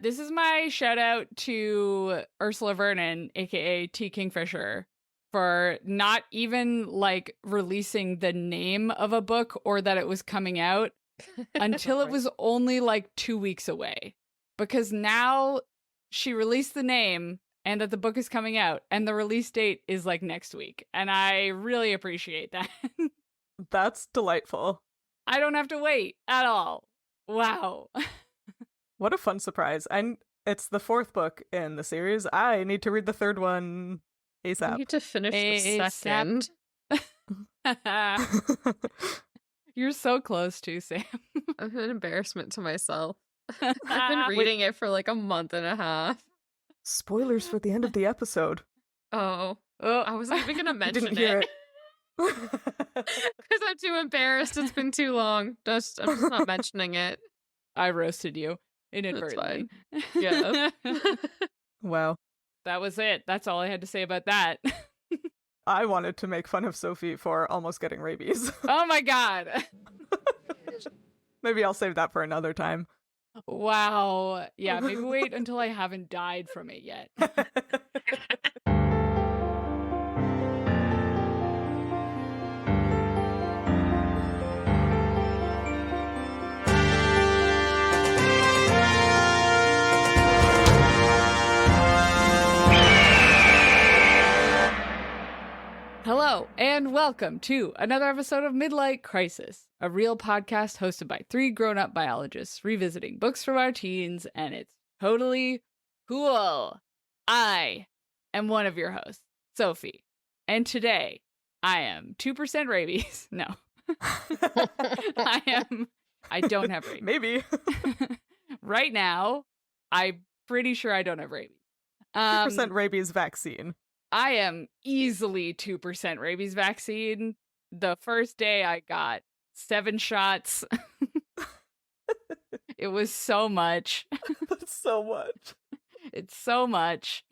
This is my shout out to Ursula Vernon, aka T. Kingfisher, for not even like releasing the name of a book or that it was coming out until it was only like 2 weeks away. Because now she released the name and that the book is coming out and the release date is like next week. And I really appreciate that. That's delightful. I don't have to wait at all. Wow. What a fun surprise. And it's the 4th book in the series. I need to read the 3rd one ASAP. I need to finish the second. You're so close to, Sam. I'm an embarrassment to myself. I've been reading it for like a month and a half. Spoilers for the end of the episode. Oh, I wasn't even gonna mention Didn't hear it. Because I'm too embarrassed. It's been too long. I'm just not mentioning it. I roasted you inadvertently. Yeah. Wow. That was it. That's all I had to say about that. I wanted to make fun of Sophie for almost getting rabies. Oh my god. Maybe I'll save that for another time. Wow. Yeah, maybe wait until I haven't died from it yet. Hello, and welcome to another episode of Midlight Crisis, a real podcast hosted by 3 grown-up biologists revisiting books from our teens, and it's totally cool. I am one of your hosts, Sophie, and today I am 2% rabies. No. I don't have rabies. Maybe. Right now, I'm pretty sure I don't have rabies. 2% rabies vaccine. I am easily 2% rabies vaccine. The first day I got 7 shots. It was so much. That's so much. It's so much.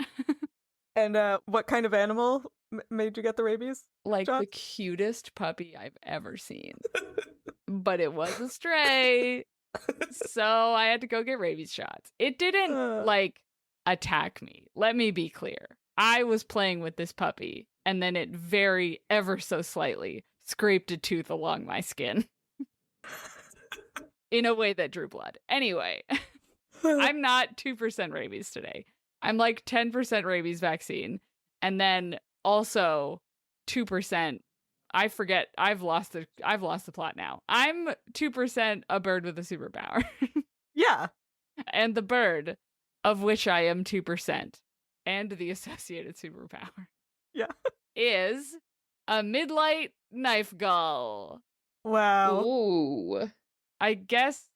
And what kind of animal made you get the rabies? Like shots? the cutest puppy I've ever seen. But it was a stray. So I had to go get rabies shots. It didn't like attack me. Let me be clear. I was playing with this puppy, and then it very, ever so slightly scraped a tooth along my skin. In a way that drew blood. Anyway, I'm not 2% rabies today. I'm like 10% rabies vaccine, and then also 2%. I forget. I've lost the plot now. I'm 2% a bird with a superpower. Yeah. And the bird, of which I am 2%. And the associated superpower. Yeah. Is a Midlight knife gull. Wow. Ooh. I guess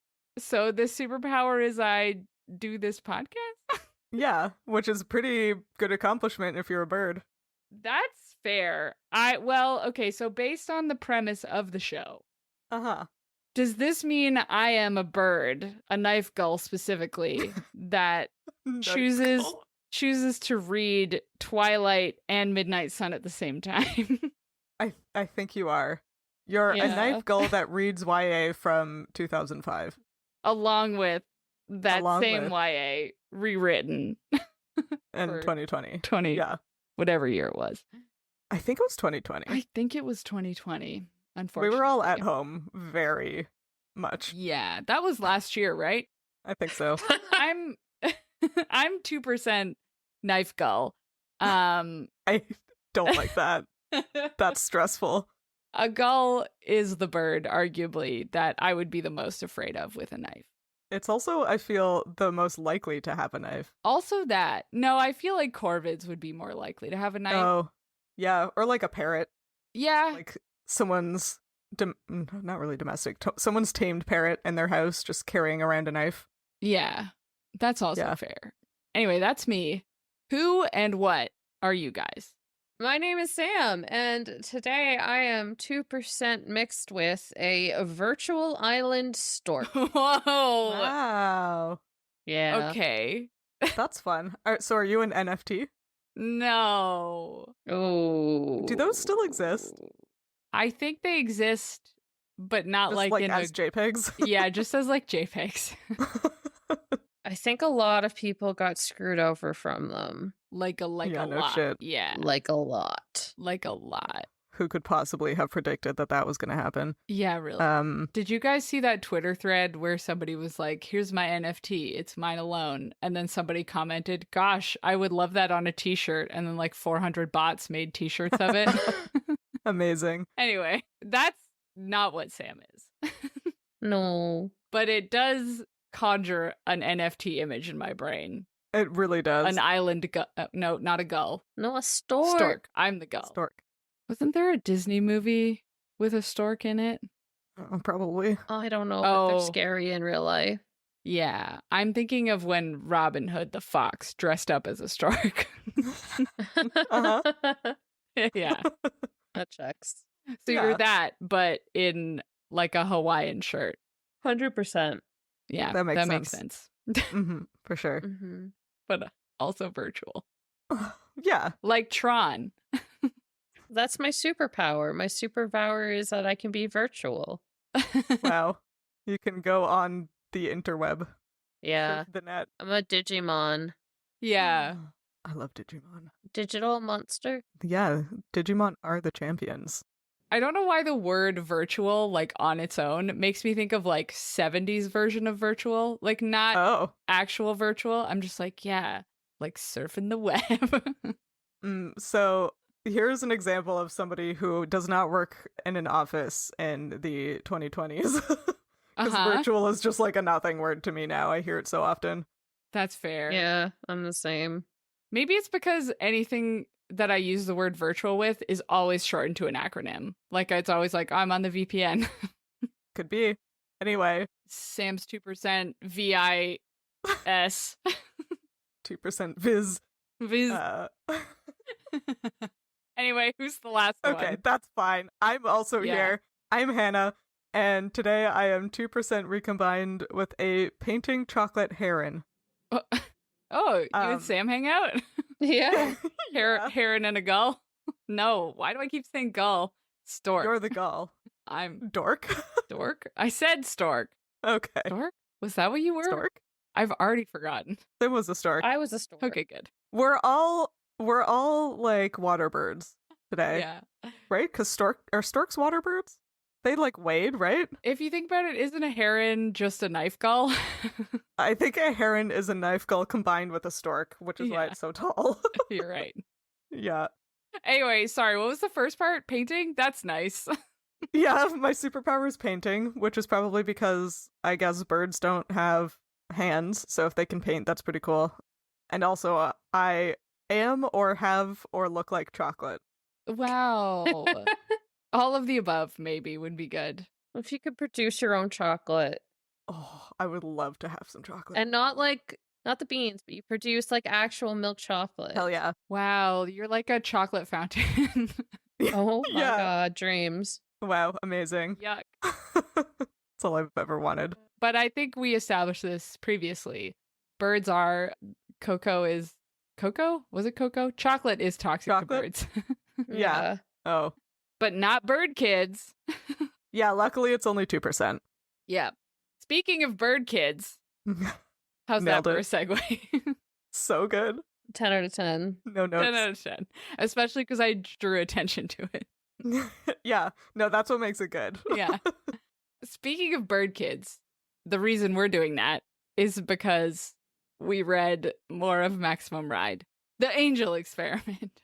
so. This superpower is I do this podcast? Yeah, which is a pretty good accomplishment if you're a bird. That's fair. Okay, so based on the premise of the show, does this mean I am a bird, a knife gull specifically, that chooses to read Twilight and Midnight Sun at the same time? I think you are. You're a knife gull that reads YA from 2005. Along with that same YA rewritten. In 2020. Yeah. Whatever year it was. I think it was 2020. I think it was 2020, unfortunately. We were all at home very much. Yeah, that was last year, right? I think so. I'm 2% knife gull. I don't like that. That's stressful. A gull is the bird, arguably, that I would be the most afraid of with a knife. It's also, I feel, the most likely to have a knife. Also that. No, I feel like corvids would be more likely to have a knife. Oh, yeah. Or like a parrot. Yeah. Like someone's, not really domestic, someone's tamed parrot in their house just carrying around a knife. Yeah. That's also fair. Anyway, that's me. Who and what are you guys? My name is Sam, and today I am 2% mixed with a virtual island stork. Whoa. Wow. Yeah. Okay. That's fun. So are you an NFT? No. Oh. Do those still exist? I think they exist, but not Just like in as JPEGs? Yeah, just as like JPEGs. I think a lot of people got screwed over from them. Like a Yeah, no lot. shit. Yeah. Like a lot. Like a lot. Who could possibly have predicted that was going to happen? Yeah, really. Did you guys see that Twitter thread where somebody was like, here's my NFT, it's mine alone? And then somebody commented, gosh, I would love that on a t-shirt. And then like 400 bots made t-shirts of it. Amazing. Anyway, that's not what Sam is. No. But it does conjure an NFT image in my brain. It really does. An island no, not a gull. No, a stork. Stork. I'm the gull. Stork. Wasn't there a Disney movie with a stork in it? Probably. I don't know, but they're Oh. scary in real life. Yeah. I'm thinking of when Robin Hood the fox dressed up as a stork. Uh-huh. Yeah. That checks. So Yeah. you're that, but in like a Hawaiian shirt. 100%. Yeah. That makes sense. For sure. Mm-hmm. But also virtual. Yeah. Like Tron. That's my superpower. My superpower is that I can be virtual. Wow. You can go on the interweb. Yeah. The net. I'm a Digimon. Yeah. I love Digimon. Digital monster. Yeah, Digimon are the champions. I don't know why the word virtual, like on its own, makes me think of like 70s version of virtual. Like not Oh. actual virtual. I'm just like, yeah, like surfing the web. So here's an example of somebody who does not work in an office in the 2020s. Because virtual is just like a nothing word to me now. I hear it so often. That's fair. Yeah, I'm the same. Maybe it's because anything that I use the word virtual with is always shortened to an acronym. Like it's always like, I'm on the VPN. Could be. Anyway. Sam's 2% VIS. 2% Viz. Viz. Anyway, who's the last one? Okay, that's fine. I'm also here. I'm Hannah, and today I am 2% recombined with a painting chocolate heron. Oh, you and Sam hang out? Yeah. Heron and a gull? No, why do I keep saying gull? Stork. You're the gull. I'm Dork. Stork? I said stork. Okay. Stork? Was that what you were? Stork? I've already forgotten. There was a stork. I was a stork. Okay, good. We're all like water birds today. Yeah. Right? Because storks water birds? They like wade, right? If you think about it, isn't a heron just a knife gull? I think a heron is a knife gull combined with a stork, which is why Yeah. it's so tall. You're right. Yeah. Anyway, sorry, what was the first part? Painting? That's nice. Yeah, my superpower is painting, which is probably because I guess birds don't have hands, so if they can paint, that's pretty cool. And also, I am or have or look like chocolate. Wow. All of the above, maybe, would be good. If you could produce your own chocolate. Oh, I would love to have some chocolate. And not the beans, but you produce like actual milk chocolate. Hell yeah. Wow, you're like a chocolate fountain. Oh my Yeah. god, dreams. Wow, amazing. Yuck. That's all I've ever wanted. But I think we established this previously. Birds are, cocoa is, cocoa? Was it cocoa? Chocolate is toxic to Chocolate? birds. Yeah. Oh. But not bird kids. Yeah, luckily it's only 2%. Yeah. Speaking of bird kids, how's Nailed that for a it. segue? So good. 10 out of 10. No 10 out notes. of 10. Especially because I drew attention to it. Yeah. No, that's what makes it good. Yeah. Speaking of bird kids, the reason we're doing that is because we read more of Maximum Ride, the Angel Experiment.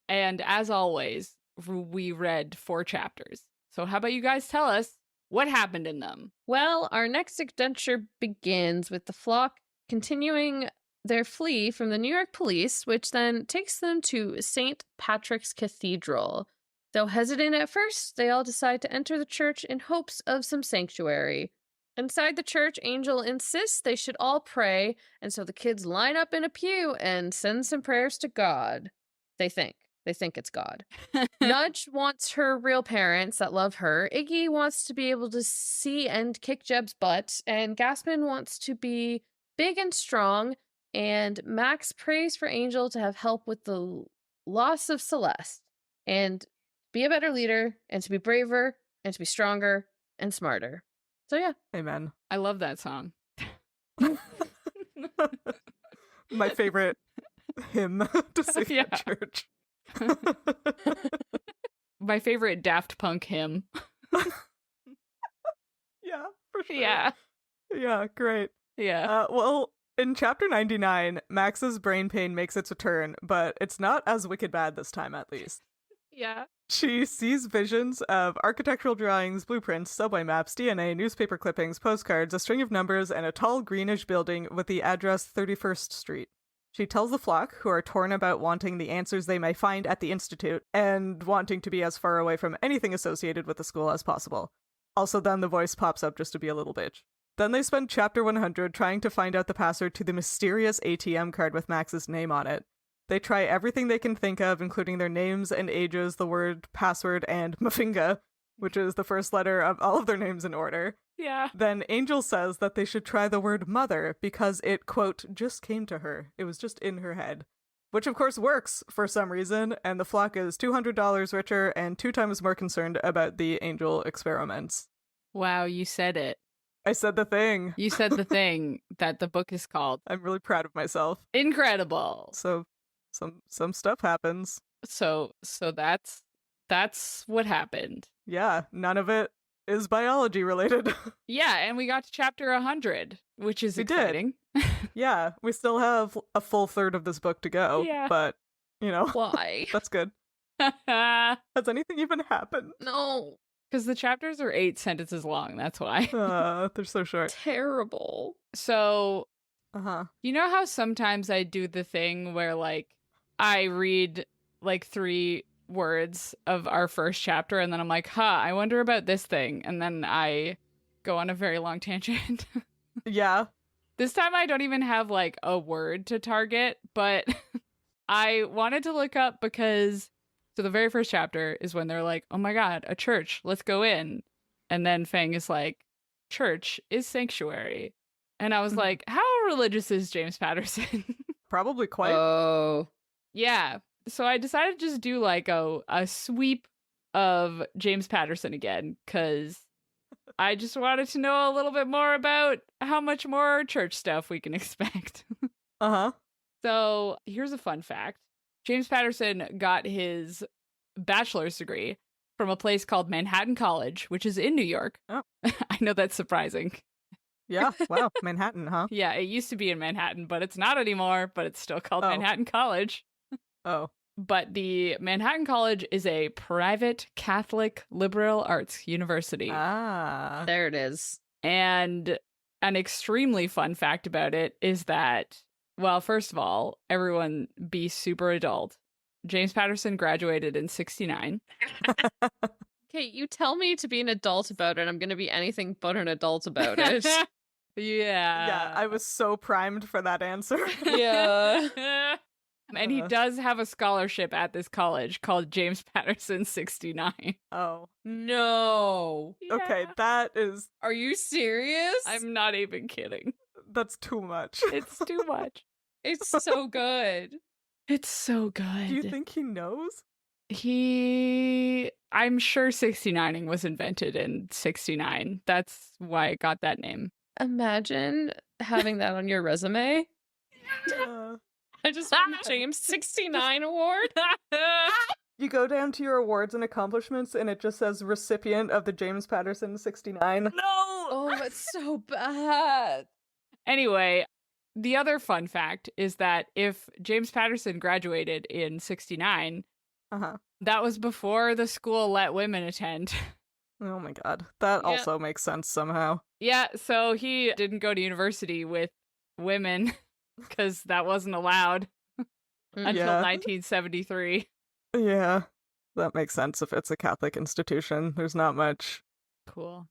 And as always, we read 4 chapters. So how about you guys tell us what happened in them? Well, our next adventure begins with the flock continuing their flee from the New York police, which then takes them to St. Patrick's Cathedral. Though hesitant at first, they all decide to enter the church in hopes of some sanctuary. Inside the church, Angel insists they should all pray, and so the kids line up in a pew and send some prayers to God. They think it's God. Nudge wants her real parents that love her. Iggy wants to be able to see and kick Jeb's butt. And Gaspin wants to be big and strong. And Max prays for Angel to have help with the loss of Celeste. And be a better leader. And to be braver. And to be stronger. And smarter. So yeah. Amen. I love that song. My favorite hymn to sing Yeah. at church. My favorite Daft Punk hymn. Yeah, for sure. Yeah. Yeah, great. Yeah. Well, in chapter 99, Max's brain pain makes its return, but it's not as wicked bad this time, at least. Yeah. She sees visions of architectural drawings, blueprints, subway maps, DNA, newspaper clippings, postcards, a string of numbers, and a tall greenish building with the address 31st Street. She tells the flock, who are torn about wanting the answers they may find at the Institute and wanting to be as far away from anything associated with the school as possible. Also, then the voice pops up just to be a little bitch. Then they spend chapter 100 trying to find out the password to the mysterious ATM card with Max's name on it. They try everything they can think of, including their names and ages, the word password, and Mafinga, which is the first letter of all of their names in order. Yeah. Then Angel says that they should try the word mother because it, quote, just came to her. It was just in her head. Which of course works for some reason, and the flock is $200 richer and 2 times more concerned about the Angel experiments. Wow, you said it. I said the thing. You said the thing that the book is called. I'm really proud of myself. Incredible. So some stuff happens. So that's what happened. Yeah, none of it is biology related. Yeah, and we got to chapter 100, which is We did. exciting. Yeah, we still have a full third of this book to go. Yeah. But, you know, Why? that's good. Because Has anything even happened? No. the chapters are 8 sentences long, that's why. They're so short. Terrible. So, Uh-huh. you know how sometimes I do the thing where, like, I read, like, 3 words of our first chapter, and then I'm like, I wonder about this thing, and then I go on a very long tangent. Yeah. This time I don't even have, like, a word to target, but I wanted to look up because, so the very first chapter is when they're like, oh my god, a church, let's go in. And then Fang is like, church is sanctuary. And I was Mhm. like, how religious is James Patterson? Probably quite. Oh. Yeah. So I decided to just do like a sweep of James Patterson again, because I just wanted to know a little bit more about how much more church stuff we can expect. Uh-huh. So here's a fun fact. James Patterson got his bachelor's degree from a place called Manhattan College, which is in New York. Oh. I know that's surprising. Yeah. Wow. Manhattan, huh? Yeah, it used to be in Manhattan, but it's not anymore, but it's still called Oh. Manhattan College. Oh. But the Manhattan College is a private Catholic liberal arts university. Ah. There it is. And an extremely fun fact about it is that, well, first of all, everyone be super adult. James Patterson graduated in 69. Okay, you tell me to be an adult about it, I'm going to be anything but an adult about it. Yeah. Yeah, I was so primed for that answer. Yeah. And he does have a scholarship at this college called James Patterson 69. Oh. No. Okay, Yeah. that is Are you serious? I'm not even kidding. that's too much. It's too much. It's so good. It's so good. Do you think he knows? I'm sure 69ing was invented in 69. That's why it got that name. Imagine having that on your resume. Uh, I just won the James 69 award. you go down to your awards and accomplishments and it just says recipient of the James Patterson 69. No! Oh, that's so bad. Anyway, the other fun fact is that if James Patterson graduated in 69, Uh-huh. that was before the school let women attend. Oh my god. That Yeah. also makes sense somehow. Yeah, so he didn't go to university with women because that wasn't allowed until Yeah. 1973. Yeah. That makes sense if it's a Catholic institution. There's not much. Cool.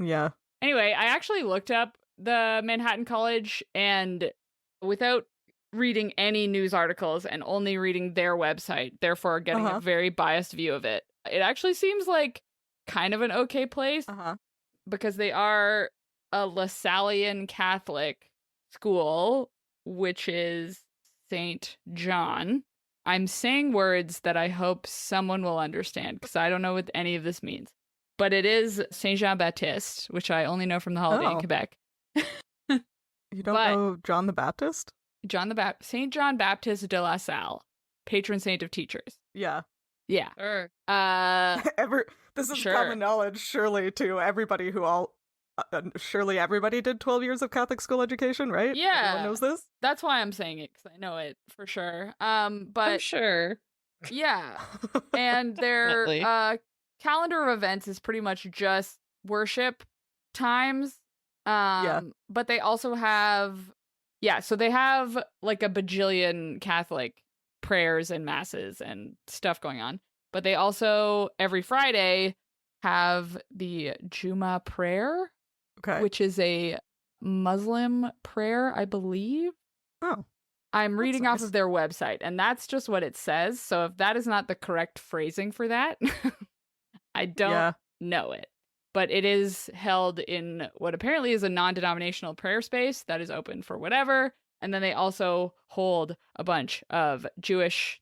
Yeah. Anyway, I actually looked up the Manhattan College, and without reading any news articles and only reading their website, therefore getting Uh-huh. a very biased view of it, it actually seems like kind of an okay place Uh-huh. because they are a Lasallian Catholic school, which is St. John. I'm saying words that I hope someone will understand because I don't know what any of this means. But it is Saint Jean Baptiste, which I only know from the holiday in Oh. Quebec. You don't But know John the Baptist? Saint John Baptist de La Salle, patron saint of teachers. Yeah. Yeah. Sure. This is Sure. common knowledge, surely, to everybody surely everybody did 12 years of Catholic school education, right? Yeah. Everyone knows this? That's why I'm saying it, because I know it for sure. I'm But sure. yeah. And their Definitely. calendar of events is pretty much just worship times. Yeah. But they also have, so they have like a bajillion Catholic prayers and masses and stuff going on. But they also, every Friday, have the Juma prayer, Okay. which is a Muslim prayer, I believe. Oh. I'm That's reading off nice. of their website, and that's just what it says. So if that is not the correct phrasing for that, I don't know it. But it is held in what apparently is a non-denominational prayer space that is open for whatever. And then they also hold a bunch of Jewish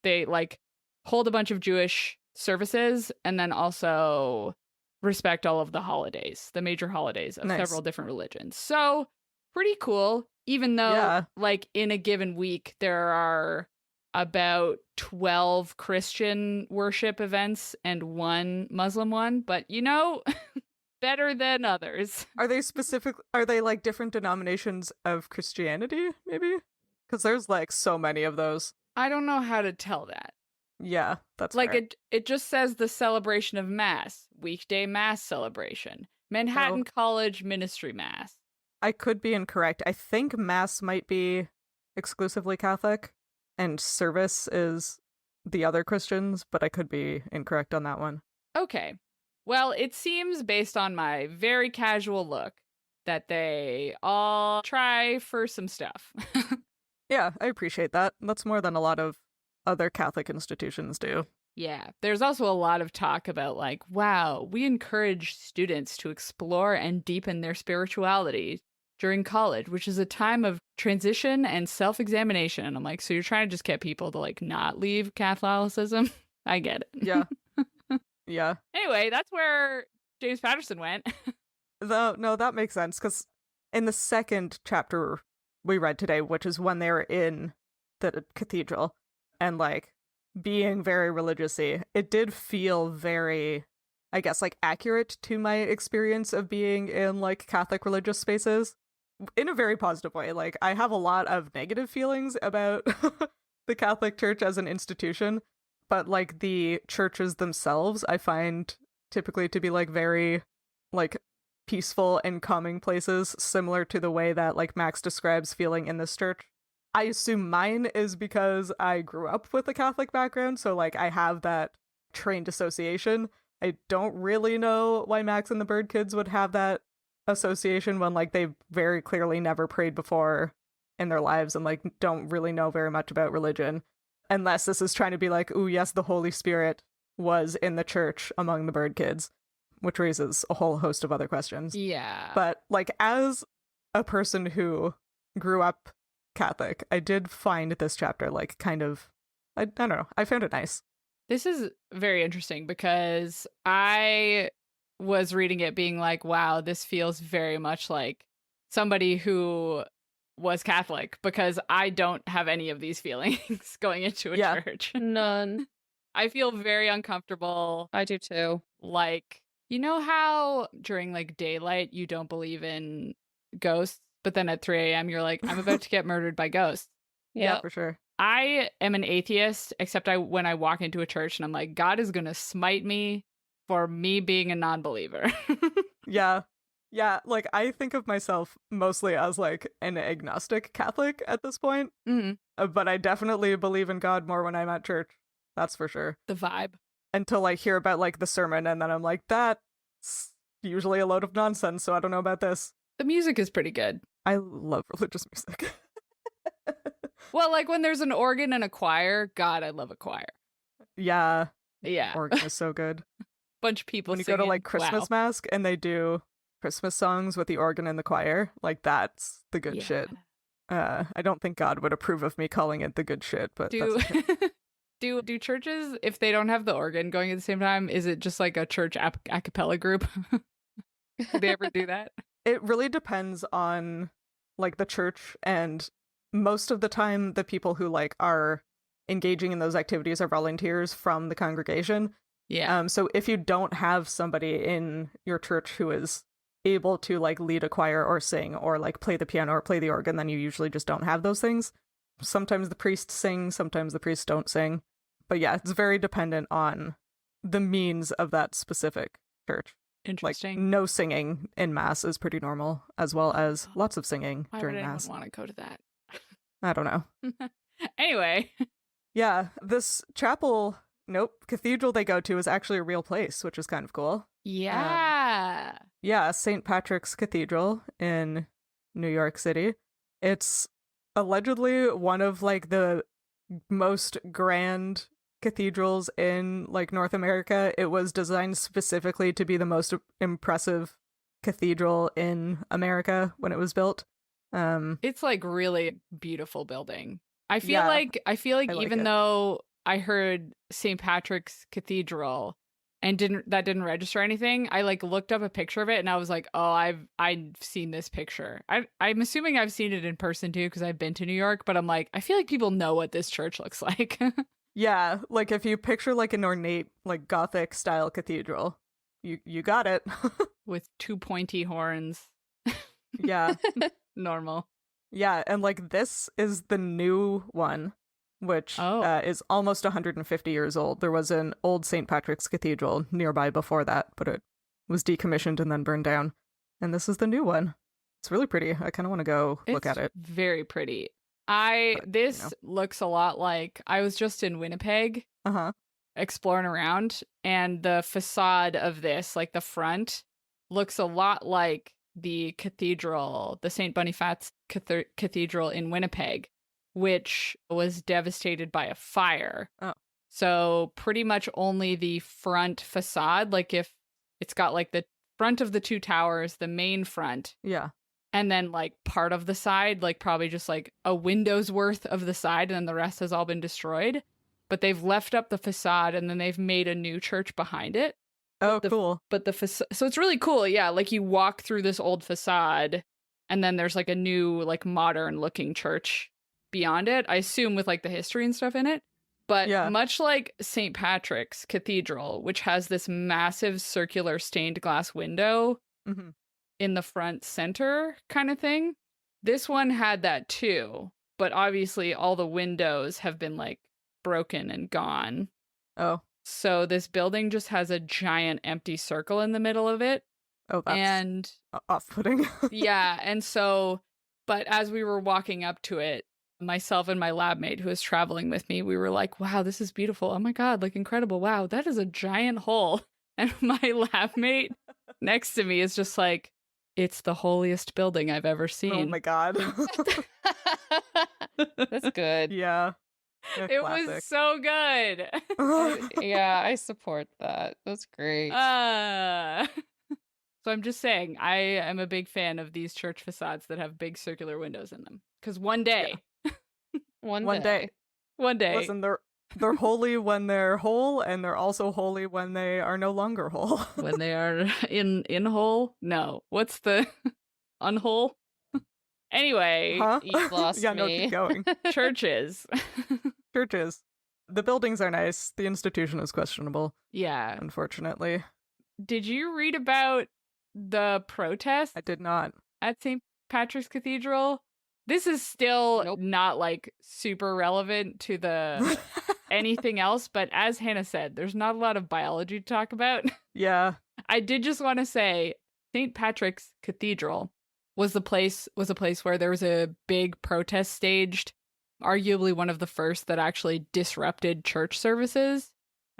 services, and then also respect all of the holidays, the major holidays of Nice. several different religions. So pretty cool, even though like in a given week there are about 12 Christian worship events and one Muslim one, but better than others. Are they like different denominations of Christianity, maybe? Because there's like so many of those. I don't know how to tell that. Yeah, that's Like fair. it just says the celebration of Mass, weekday Mass celebration, Manhattan College Ministry Mass. I could be incorrect. I think Mass might be exclusively Catholic, and service is the other Christians, but I could be incorrect on that one. Okay. Well, it seems, based on my very casual look, that they all try for some stuff. Yeah, I appreciate that. That's more than a lot of other Catholic institutions do. Yeah. There's also a lot of talk about like, wow, we encourage students to explore and deepen their spirituality during college, which is a time of transition and self-examination. And I'm like, so you're trying to just get people to like not leave Catholicism? I get it. Yeah. Yeah. Anyway, that's where James Patterson went. No, that makes sense, because in the second chapter we read today, which is when they were in the cathedral and like being very religious-y, it did feel very, I guess, like accurate to my experience of being in like Catholic religious spaces in a very positive way. Like, I have a lot of negative feelings about the Catholic Church as an institution, but like the churches themselves I find typically to be like very like peaceful and calming places, similar to the way that like Max describes feeling in this church. I assume mine is because I grew up with a Catholic background, so like I have that trained association. I don't really know why Max and the Bird Kids would have that association when like they very clearly never prayed before in their lives and like don't really know very much about religion, unless this is trying to be like, ooh, yes, the Holy Spirit was in the church among the Bird Kids, which raises a whole host of other questions. Yeah. But like, as a person who grew up Catholic, I did find this chapter like kind of, I don't know, I found it nice. This is very interesting because I was reading it being like, wow, this feels very much like somebody who was Catholic, because I don't have any of these feelings going into a church. None. I feel very uncomfortable. I do too. Like, you know how during like daylight you don't believe in ghosts, but then at 3 a.m. you're like, I'm about to get murdered by ghosts. Yeah, for sure. I am an atheist, except when I walk into a church and I'm like, God is going to smite me for me being a non-believer. Yeah, like I think of myself mostly as like an agnostic Catholic at this point, but I definitely believe in God more when I'm at church. That's for sure. The vibe. Until I hear about like the sermon, and then I'm like, that's usually a load of nonsense, so I don't know about this. The music is pretty good. I love religious music. Well, like when there's an organ and a choir, God, I love a choir. Yeah. Yeah. Organ is so good. Bunch of people When you singing, go to like Christmas wow. Mask and they do Christmas songs with the organ and the choir, like that's the good shit. I don't think God would approve of me calling it the good shit, but Do that's okay. do churches, if they don't have the organ going at the same time, is it just like a church a cappella group? Do they ever do that? It really depends on like the church, and most of the time the people who like are engaging in those activities are volunteers from the congregation. Yeah. So if you don't have somebody in your church who is able to like lead a choir or sing or like play the piano or play the organ, then you usually just don't have those things. Sometimes the priests sing, sometimes the priests don't sing. But yeah, it's very dependent on the means of that specific church. Like, Interesting. no singing in mass is pretty normal, as well as lots of singing Why would during anyone mass. want to go to that? I don't know. Anyway. Yeah, this chapel, cathedral they go to is actually a real place, which is kind of cool. Yeah. Yeah, St. Patrick's Cathedral in New York City. It's allegedly one of like the most grand cathedrals in like North America. It was designed specifically to be the most impressive cathedral in America when it was built. It's like really beautiful building. I feel Yeah, like I like even it. though I heard St. Patrick's Cathedral and didn't register anything, I like looked up a picture of it and I was like, "Oh, I've seen this picture." I'm assuming I've seen it in person too because I've been to New York, but I'm like, I feel like people know what this church looks like. Yeah, like if you picture like an ornate like Gothic style cathedral, you got it. With two pointy horns. Yeah. Normal. Yeah, and like this is the new one, which Oh. is almost 150 years old. There was an old St. Patrick's Cathedral nearby before that, but it was decommissioned and then burned down. And this is the new one. It's really pretty. I kind of want to go look at it. Very pretty. But, This looks a lot like I was just in Winnipeg Uh-huh. exploring around, and the facade of this, like the front, looks a lot like the cathedral, the St. Boniface Cathedral in Winnipeg, which was devastated by a fire. Oh. So pretty much only the front facade, like if it's got like the front of the two towers, the main front, Yeah. and then like part of the side, like probably just like a window's worth of the side, and then the rest has all been destroyed. But they've left up the facade, and then they've made a new church behind it. Oh, cool. But the facade, so it's really cool. Yeah, like you walk through this old facade, and then there's like a new, like modern looking church beyond it. I assume with like the history and stuff in it. But Yeah. much like St. Patrick's Cathedral, which has this massive circular stained glass window Mhm. in the front center kind of thing, this one had that too. But obviously, all the windows have been like broken and gone. Oh. So this building just has a giant empty circle in the middle of it. Oh, that's And off-putting. yeah, and so, but as we were walking up to it, myself and my lab mate who was traveling with me, we were like, wow, this is beautiful. Oh my God, like incredible. Wow, that is a giant hole. And my lab mate next to me is just like, it's the holiest building I've ever Oh seen. my god. That's good. Yeah. It was so good. Yeah, I support that. That's great. So I'm just saying, I am a big fan of these church facades that have big circular windows in them. Because one day, One day. Listen, they're holy when they're whole, and they're also holy when they are no longer whole. when they are in hole, no. What's the unhole? Anyway, Huh? You've lost Yeah, no, me. keep going. churches. Churches. The buildings are nice. The institution is questionable, Yeah. unfortunately. Did you read about the protest I did not. at St. Patrick's Cathedral? This is still Nope. not like super relevant to the anything else, but as Hannah said, there's not a lot of biology to talk about. Yeah. I did just want to say St. Patrick's Cathedral was a place where there was a big protest staged, arguably one of the first that actually disrupted church services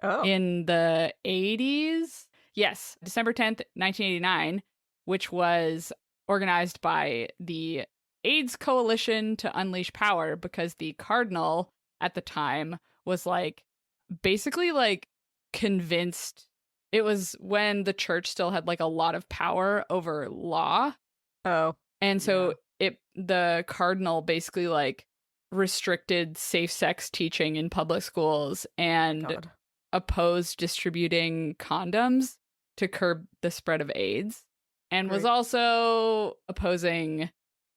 Oh. in the 80s. Yes, December 10th, 1989, which was organized by the AIDS Coalition to Unleash Power because the cardinal at the time was like basically like convinced. It was when the church still had like a lot of power over law. Oh. And so the cardinal basically like restricted safe sex teaching in public schools and God. opposed distributing condoms to curb the spread of AIDS, and was Great. also opposing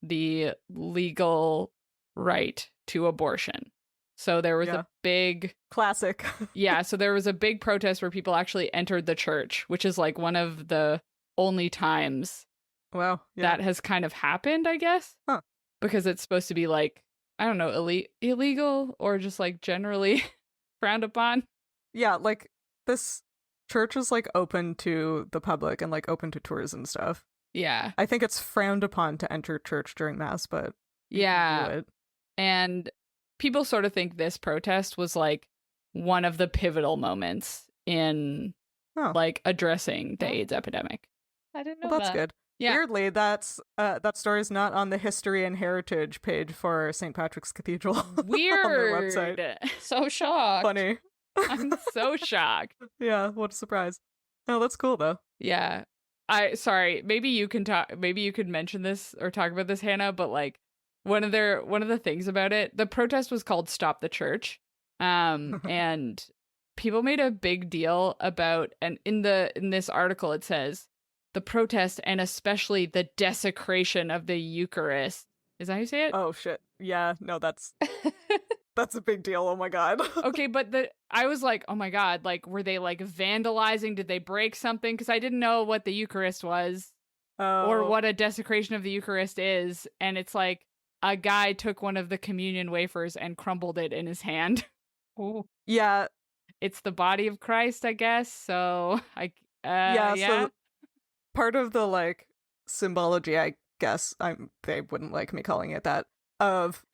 the legal right to abortion. So there was Yeah. a big Classic. yeah, so there was a big protest where people actually entered the church, which is like one of the only times Wow. Yeah. that has kind of happened, I guess. Huh. Because it's supposed to be like, I don't know, illegal or just like generally frowned upon. Yeah, like this church is like open to the public and like open to tours and stuff. Yeah. I think it's frowned upon to enter church during mass, but you can do Yeah. it. And people sort of think this protest was like one of the pivotal moments in Oh. like addressing the Oh. AIDS epidemic. I didn't know Well, that's that. good. Yeah. Weirdly, that story's not on the history and heritage page for St. Patrick's Cathedral on their Weird. website. So shocked. Funny. I'm so shocked. Yeah, what a surprise. Oh, that's cool though. Yeah. Sorry, maybe you can mention this or talk about this, Hannah, but like one of the things about it, the protest was called Stop the Church. And people made a big deal about, and in this article it says the protest and especially the desecration of the Eucharist. Is that how you say it? Oh shit. Yeah, no, that's a big deal. Oh my god. Okay, but I was like, oh my god, like were they like vandalizing? Did they break something? Because I didn't know what the Eucharist was or what a desecration of the Eucharist is, and it's like a guy took one of the communion wafers and crumbled it in his hand. Ooh. Yeah, It's the body of Christ, I guess. So yeah, yeah. so part of the like symbology, I guess, they wouldn't like me calling it that, of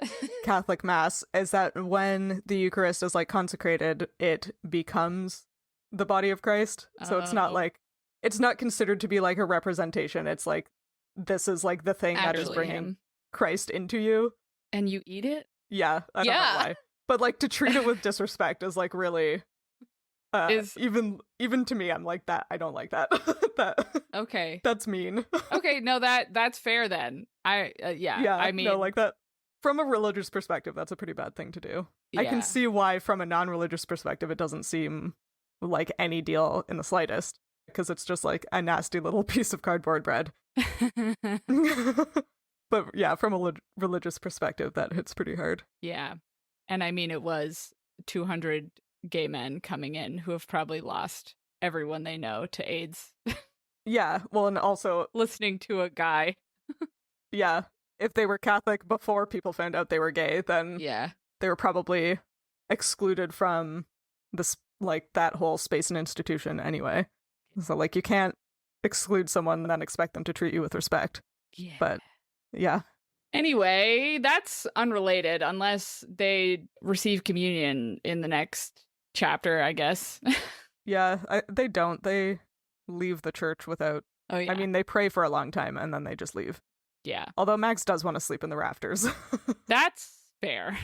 Catholic Mass is that when the Eucharist is like consecrated, it becomes the body of Christ. So it's not Oh. like, it's not considered to be like a representation. It's like, this is like the thing that is Actually bringing him. Christ into you. And you eat it? Yeah, I don't know Yeah. why. But like to treat it with disrespect is like really, even to me, I'm like that. I don't like that. Okay. That's mean. Okay, no, that's fair then. Yeah, I mean, no, like that. From a religious perspective, that's a pretty bad thing to do. I yeah. can see why, from a non-religious perspective, it doesn't seem like any deal in the slightest, because it's just like a nasty little piece of cardboard bread. But yeah, from a religious perspective, that hits pretty hard. Yeah. And I mean, it was 200 gay men coming in who have probably lost everyone they know to AIDS. Yeah, well, and also, Listening to a guy. yeah, if they were Catholic before people found out they were gay, then Yeah. they were probably excluded from this, like, that whole space and institution anyway. So, like, you can't exclude someone and then expect them to treat you with respect. Yeah. But yeah. Anyway, that's unrelated unless they receive communion in the next chapter, I guess. Yeah, they don't. They leave the church without... Oh, yeah. I mean, they pray for a long time and then they just leave. yeah. Although Max does want to sleep in the rafters. That's fair.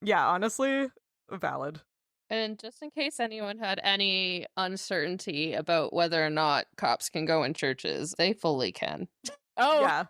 Yeah, honestly, valid. And just in case anyone had any uncertainty about whether or not cops can go in churches, they fully can. Oh, Yeah.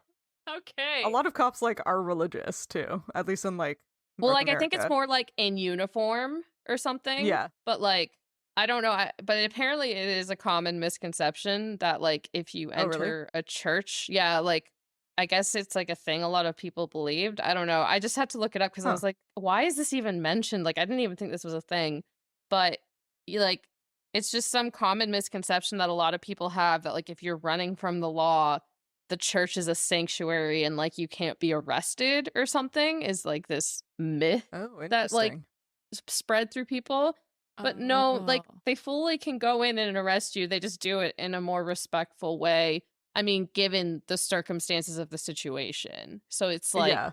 okay. A lot of cops, like, are religious, too. At least in, like, Well, North like, I think it's America. more like in uniform or something. Yeah. But, like, I don't know. But apparently it is a common misconception that, like, if you Oh, really? enter a church, yeah, like, I guess it's like a thing a lot of people believed. I don't know. I just had to look it up because I Huh. was like, why is this even mentioned? Like, I didn't even think this was a thing. But, like, it's just some common misconception that a lot of people have that, like, if you're running from the law, the church is a sanctuary and, like, you can't be arrested or something, is like this myth Oh, interesting. that, like, spread through people. But no, like, Oh. they fully can go in and arrest you. They just do it in a more respectful way. I mean, given the circumstances of the situation. So it's like, yeah.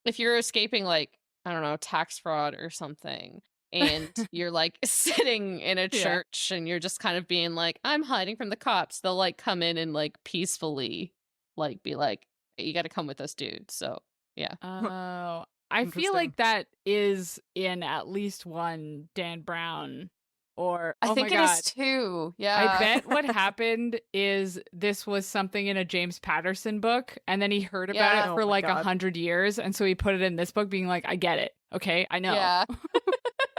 if you're escaping, like, I don't know, tax fraud or something, and you're like sitting in a Yeah. church and you're just kind of being like, I'm hiding from the cops, they'll like come in and like peacefully like be like, hey, you got to come with us, dude. So yeah. Oh, I feel Interesting. like that is in at least one Dan Brown or I oh think my it God. is too. Yeah. I bet what happened is this was something in a James Patterson book, and then he heard about Yeah. it Oh for my like God. 100 years, and so he put it in this book, being like, "I get it, okay, I know." Yeah.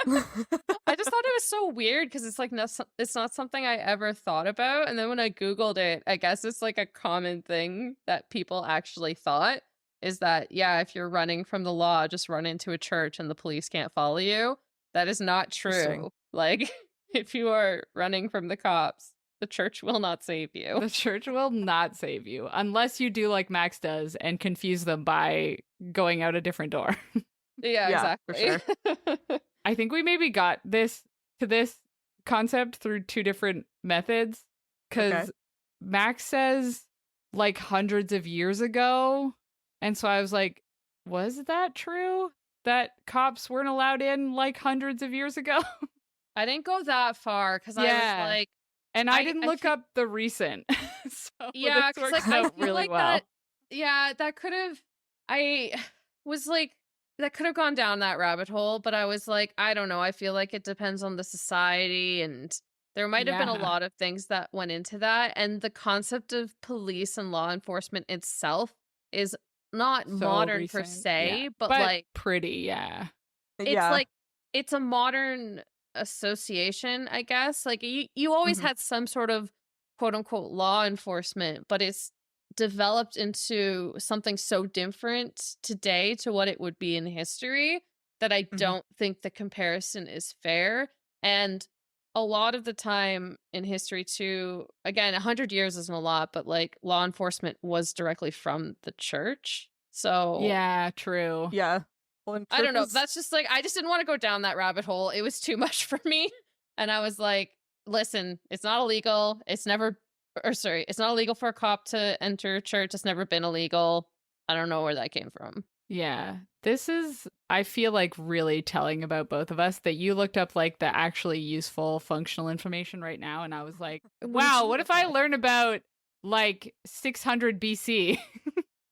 I just thought it was so weird because it's like it's not something I ever thought about. And then when I Googled it, I guess it's like a common thing that people actually thought. is that, yeah, if you're running from the law, just run into a church and the police can't follow you. That is not Interesting. true. Like, if you are running from the cops, the church will not save you. The church will not save you unless you do like Max does and confuse them by going out a different door. Yeah, Yeah, exactly. for I think we maybe got this concept through two different methods, because Okay. Max says like hundreds of years ago, and so I was like, was that true that cops weren't allowed in like hundreds of years ago? I didn't go that far because I Yeah. was like, And I didn't look feel- up the recent. So yeah, this because works like I out feel really like well. that. Yeah, that could have. I was like, that could have gone down that rabbit hole, but I was like, I don't know. I feel like it depends on the society, and there might have been a Yeah. lot of things that went into that. And the concept of police and law enforcement itself is not So modern per recent, se, yeah. but like pretty, yeah. it's Yeah. like it's a modern association, I guess. Like you always Mhm. had some sort of quote unquote law enforcement, but it's developed into something so different today to what it would be in history that I don't think the comparison is fair. And a lot of the time in history too, again, 100 years isn't a lot, but like law enforcement was directly from the church. So Yeah, true. Yeah. Well, in I don't know. churches- That's just like, I just didn't want to go down that rabbit hole. It was too much for me. And I was like, listen, it's not illegal. It's not illegal for a cop to enter a church. It's never been illegal. I don't know where that came from. Yeah. This is, I feel like, really telling about both of us that you looked up like the actually useful functional information right now. And I was like, What did wow, you what look if I up? learn about like 600 BC?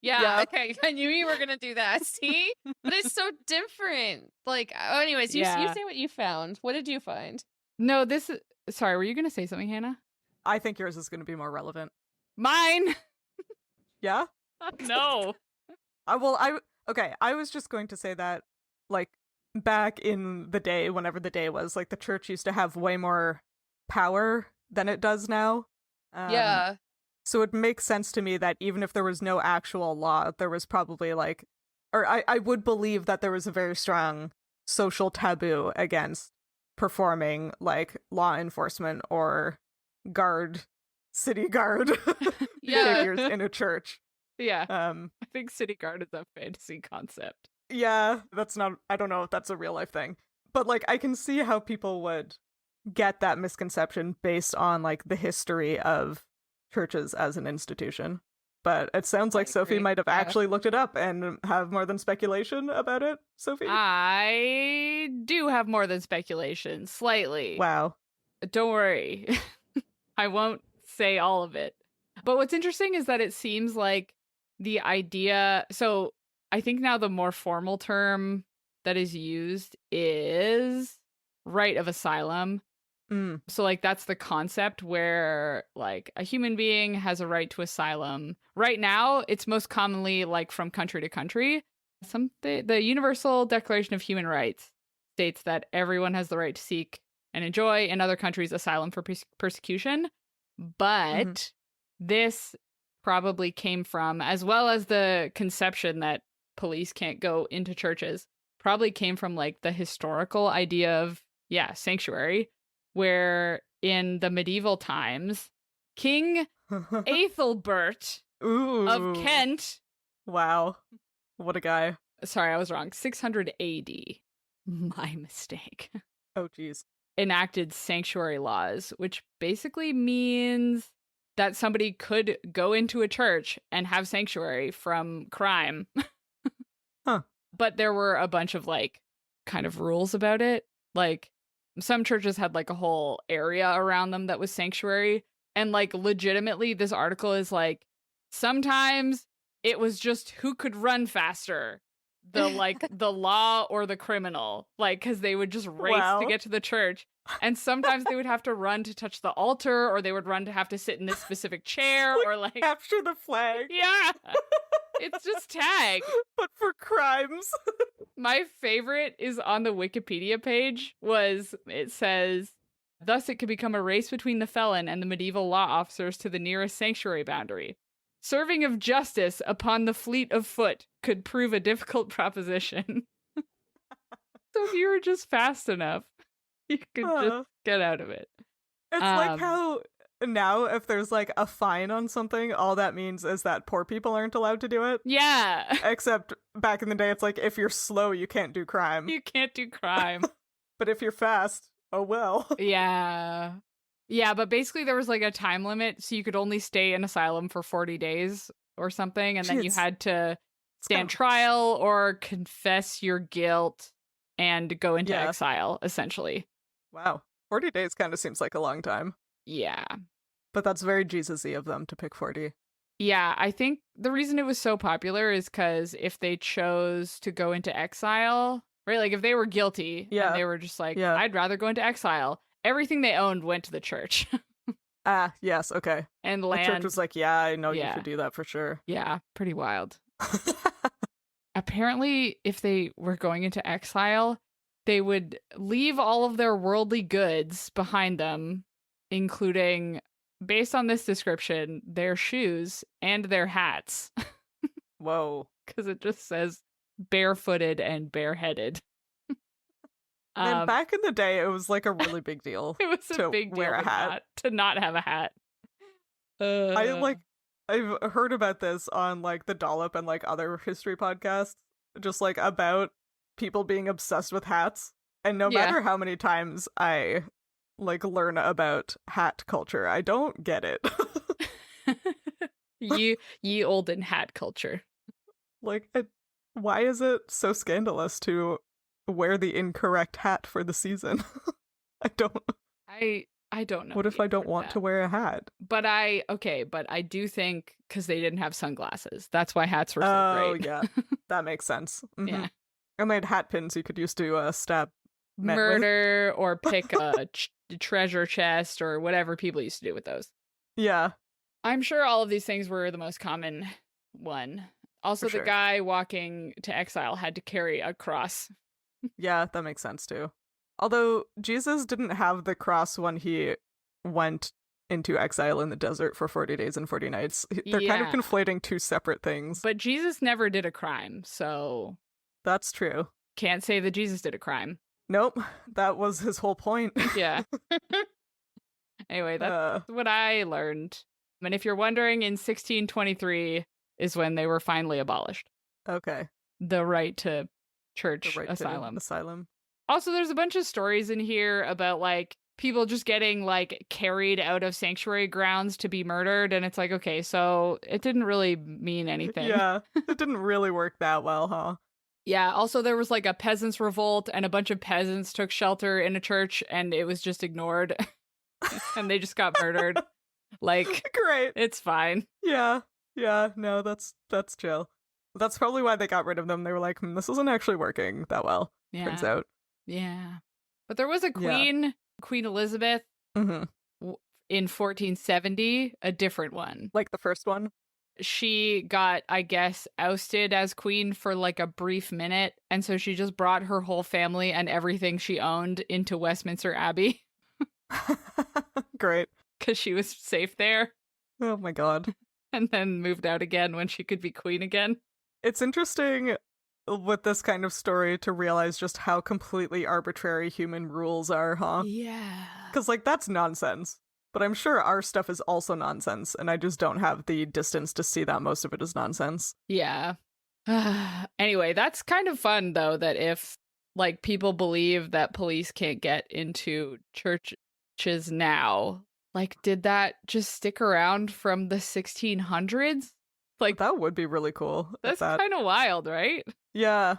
Yeah, Yeah. okay. I knew you were going to do that. See? But it's so different. Like, anyways, you Yeah. say what you found. What did you find? No, this is, sorry, were you going to say something, Hannah? I think yours is going to be more relevant. Mine. Yeah? No. I was just going to say that, like, back in the day, whenever the day was, like, the church used to have way more power than it does now. Yeah. So it makes sense to me that even if there was no actual law, there was probably, like, or I would believe that there was a very strong social taboo against performing, like, law enforcement or city guard Yeah. figures in a church. Yeah. I think city guard is a fantasy concept. Yeah, I don't know if that's a real life thing. But, like, I can see how people would get that misconception based on, like, the history of churches as an institution. But it sounds like Sophie agree. might have Yeah. actually looked it up and have more than speculation about it, Sophie? I do have more than speculation, slightly. Wow. Don't worry. I won't say all of it. But what's interesting is that it seems like the idea, so I think now the more formal term that is used is right of asylum. Mm. So like that's the concept where like a human being has a right to asylum. Right now, it's most commonly like from country to country. The Universal Declaration of Human Rights states that everyone has the right to seek and enjoy in other countries asylum for persecution. But this probably came from, as well as the conception that police can't go into churches, probably came from like the historical idea of, sanctuary, where in the medieval times, King Ethelbert Ooh. of Kent, Wow. What a guy. sorry, I was wrong, 600 AD, my mistake, Oh, geez. enacted sanctuary laws, which basically means that somebody could go into a church and have sanctuary from crime. Huh. But there were a bunch of like kind of rules about it. Like some churches had like a whole area around them that was sanctuary. And like legitimately, this article is like, sometimes it was just who could run faster, the law or the criminal, like, because they would just race Wow. to get to the church. And sometimes they would have to run to touch the altar, or they would run to have to sit in this specific chair, or like, Capture the flag. yeah, it's just tag. But for crimes. My favorite is on the Wikipedia page it says, thus it could become a race between the felon and the medieval law officers to the nearest sanctuary boundary. Serving of justice upon the fleet of foot, could prove a difficult proposition. So if you were just fast enough, you could just get out of it. It's like how now if there's like a fine on something, all that means is that poor people aren't allowed to do it. Yeah. Except back in the day, it's like if you're slow, you can't do crime. You can't do crime. But if you're fast, oh well. Yeah. Yeah, but basically there was like a time limit, so you could only stay in asylum for 40 days or something, and then you had to stand trial or confess your guilt and go into exile, essentially. Wow. 40 days kind of seems like a long time. Yeah. But that's very Jesus-y of them to pick 40. Yeah, I think the reason it was so popular is because if they chose to go into exile, right, like if they were guilty and they were just like, I'd rather go into exile, everything they owned went to the church. Yes, okay. And the land. church was like, yeah, I know you should do that for sure. Yeah, pretty wild. Apparently, if they were going into exile, they would leave all of their worldly goods behind them, including, based on this description, their shoes and their hats. Whoa. Because it just says barefooted and bareheaded. And back in the day, it was like a really big deal. It was a big deal wear a hat. To not have a hat. I've heard about this on like the Dollop and like other history podcasts, just like about people being obsessed with hats. And no matter how many times I like learn about hat culture, I don't get it. Ye olden hat culture. Like, why is it so scandalous to wear the incorrect hat for the season? I don't know. What if I don't want to wear a hat? But I do think because they didn't have sunglasses. That's why hats were so great. Oh, yeah. That makes sense. Mm-hmm. Yeah. And they had hat pins you could use to stab murder or pick a treasure chest or whatever people used to do with those. Yeah. I'm sure all of these things were the most common one. Also, the guy walking to exile had to carry a cross. Yeah, that makes sense too. Although Jesus didn't have the cross when he went into exile in the desert for 40 days and 40 nights. They're kind of conflating two separate things. But Jesus never did a crime, so... That's true. Can't say that Jesus did a crime. Nope, that was his whole point. Yeah. Anyway, that's what I learned. And if you're wondering, in 1623 is when they were finally abolished. Okay. The right to church asylum. Also, there's a bunch of stories in here about like people just getting like carried out of sanctuary grounds to be murdered, and it's like, okay, so it didn't really mean anything. Yeah, it didn't really work that well, huh? Yeah, also there was like a peasants' revolt, and a bunch of peasants took shelter in a church, and it was just ignored, and they just got murdered. Like, great, it's fine. Yeah, no, that's chill. That's probably why they got rid of them. They were like, this isn't actually working that well, turns out. Yeah. But there was a queen, Queen Elizabeth, in 1470, a different one. Like the first one? She got, I guess, ousted as queen for like a brief minute. And so she just brought her whole family and everything she owned into Westminster Abbey. Great. Because she was safe there. Oh my god. And then moved out again when she could be queen again. It's interesting with this kind of story to realize just how completely arbitrary human rules are, huh? Yeah. Because, like, that's nonsense. But I'm sure our stuff is also nonsense, and I just don't have the distance to see that most of it is nonsense. Yeah. Anyway, that's kind of fun, though, that if, like, people believe that police can't get into churches now, like, did that just stick around from the 1600s? Like, that would be really cool. That's kind of wild, right? Yeah.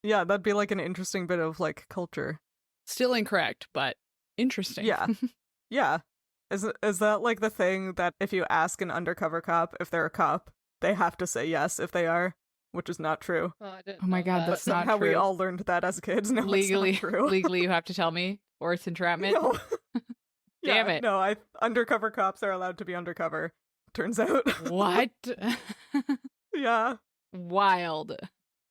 Yeah, that'd be like an interesting bit of like culture. Still incorrect, but interesting. Yeah. Yeah. Is that like the thing that if you ask an undercover cop if they're a cop, they have to say yes if they are, which is not true. Oh my god, that's not how true. we all learned that as kids. No, legally, it's not true. Legally, you have to tell me, or it's entrapment. No. Damn it. No, undercover cops are allowed to be undercover. Turns out. What? Yeah. Wild.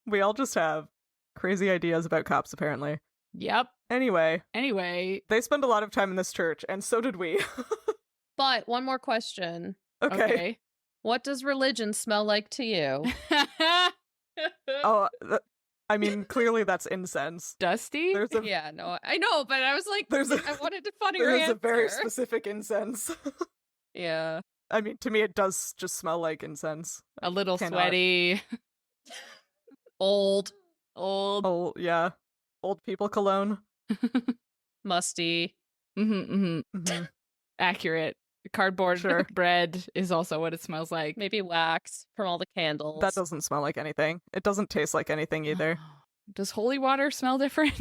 We all just have crazy ideas about cops, apparently. Yep. Anyway. They spend a lot of time in this church, and so did we. But one more question. Okay. What does religion smell like to you? Oh, I mean, clearly that's incense. Dusty? There's a Yeah, no, I know, but I was like, I wanted a funnier there is answer. a very specific incense. Yeah. I mean, to me, it does just smell like incense. A little Cannot- sweaty. Old. Oh, yeah. Old people cologne. Musty. Mm-hmm. Accurate. Cardboard Sure. bread is also what it smells like. Maybe wax from all the candles. That doesn't smell like anything. It doesn't taste like anything either. Does holy water smell different?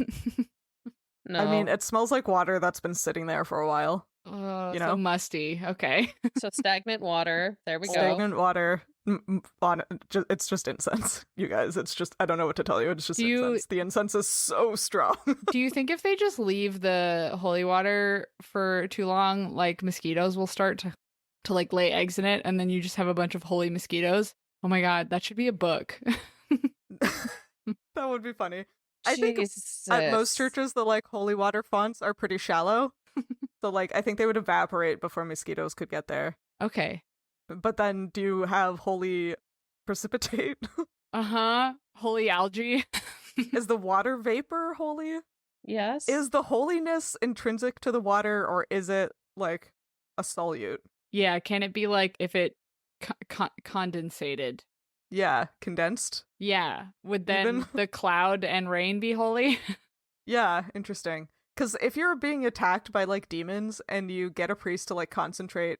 No. I mean, it smells like water that's been sitting there for a while. Oh, You so know? musty. Okay. So stagnant water. There we go. Stagnant water. It's just incense, you guys. It's just, I don't know what to tell you. It's just incense. The incense is so strong. Do you think if they just leave the holy water for too long, like mosquitoes will start to like lay eggs in it, and then you just have a bunch of holy mosquitoes? Oh my god, that should be a book. That would be funny. I think Jesus. at most churches, the like holy water fonts are pretty shallow. So like, I think they would evaporate before mosquitoes could get there. Okay. But then do you have holy precipitate? Uh-huh. Holy algae. Is the water vapor holy? Yes. Is the holiness intrinsic to the water, or is it like a solute? Yeah, can it be like if it condensated? Yeah, condensed. Yeah. Would then Even? the cloud and rain be holy? Yeah, interesting. Because if you're being attacked by like demons and you get a priest to like concentrate,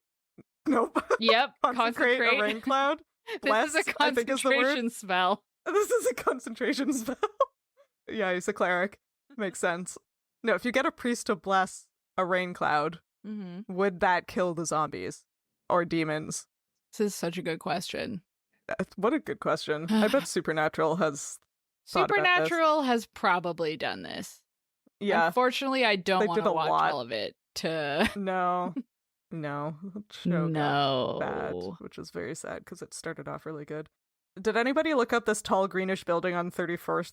nope, Yep. consecrate a rain cloud. This is a Bless, I think is the word. concentration spell. This is a concentration spell. Yeah, he's a cleric. Makes sense. No, if you get a priest to bless a rain cloud, Mm-hmm. would that kill the zombies or demons? This is such a good question. What a good question. I bet Supernatural has thought about this. Supernatural has probably done this. Yeah. Unfortunately, I don't They want did to a watch lot. all of it to No. No. The show got bad, no. which is very sad because it started off really good. Did anybody look up this tall greenish building on 31st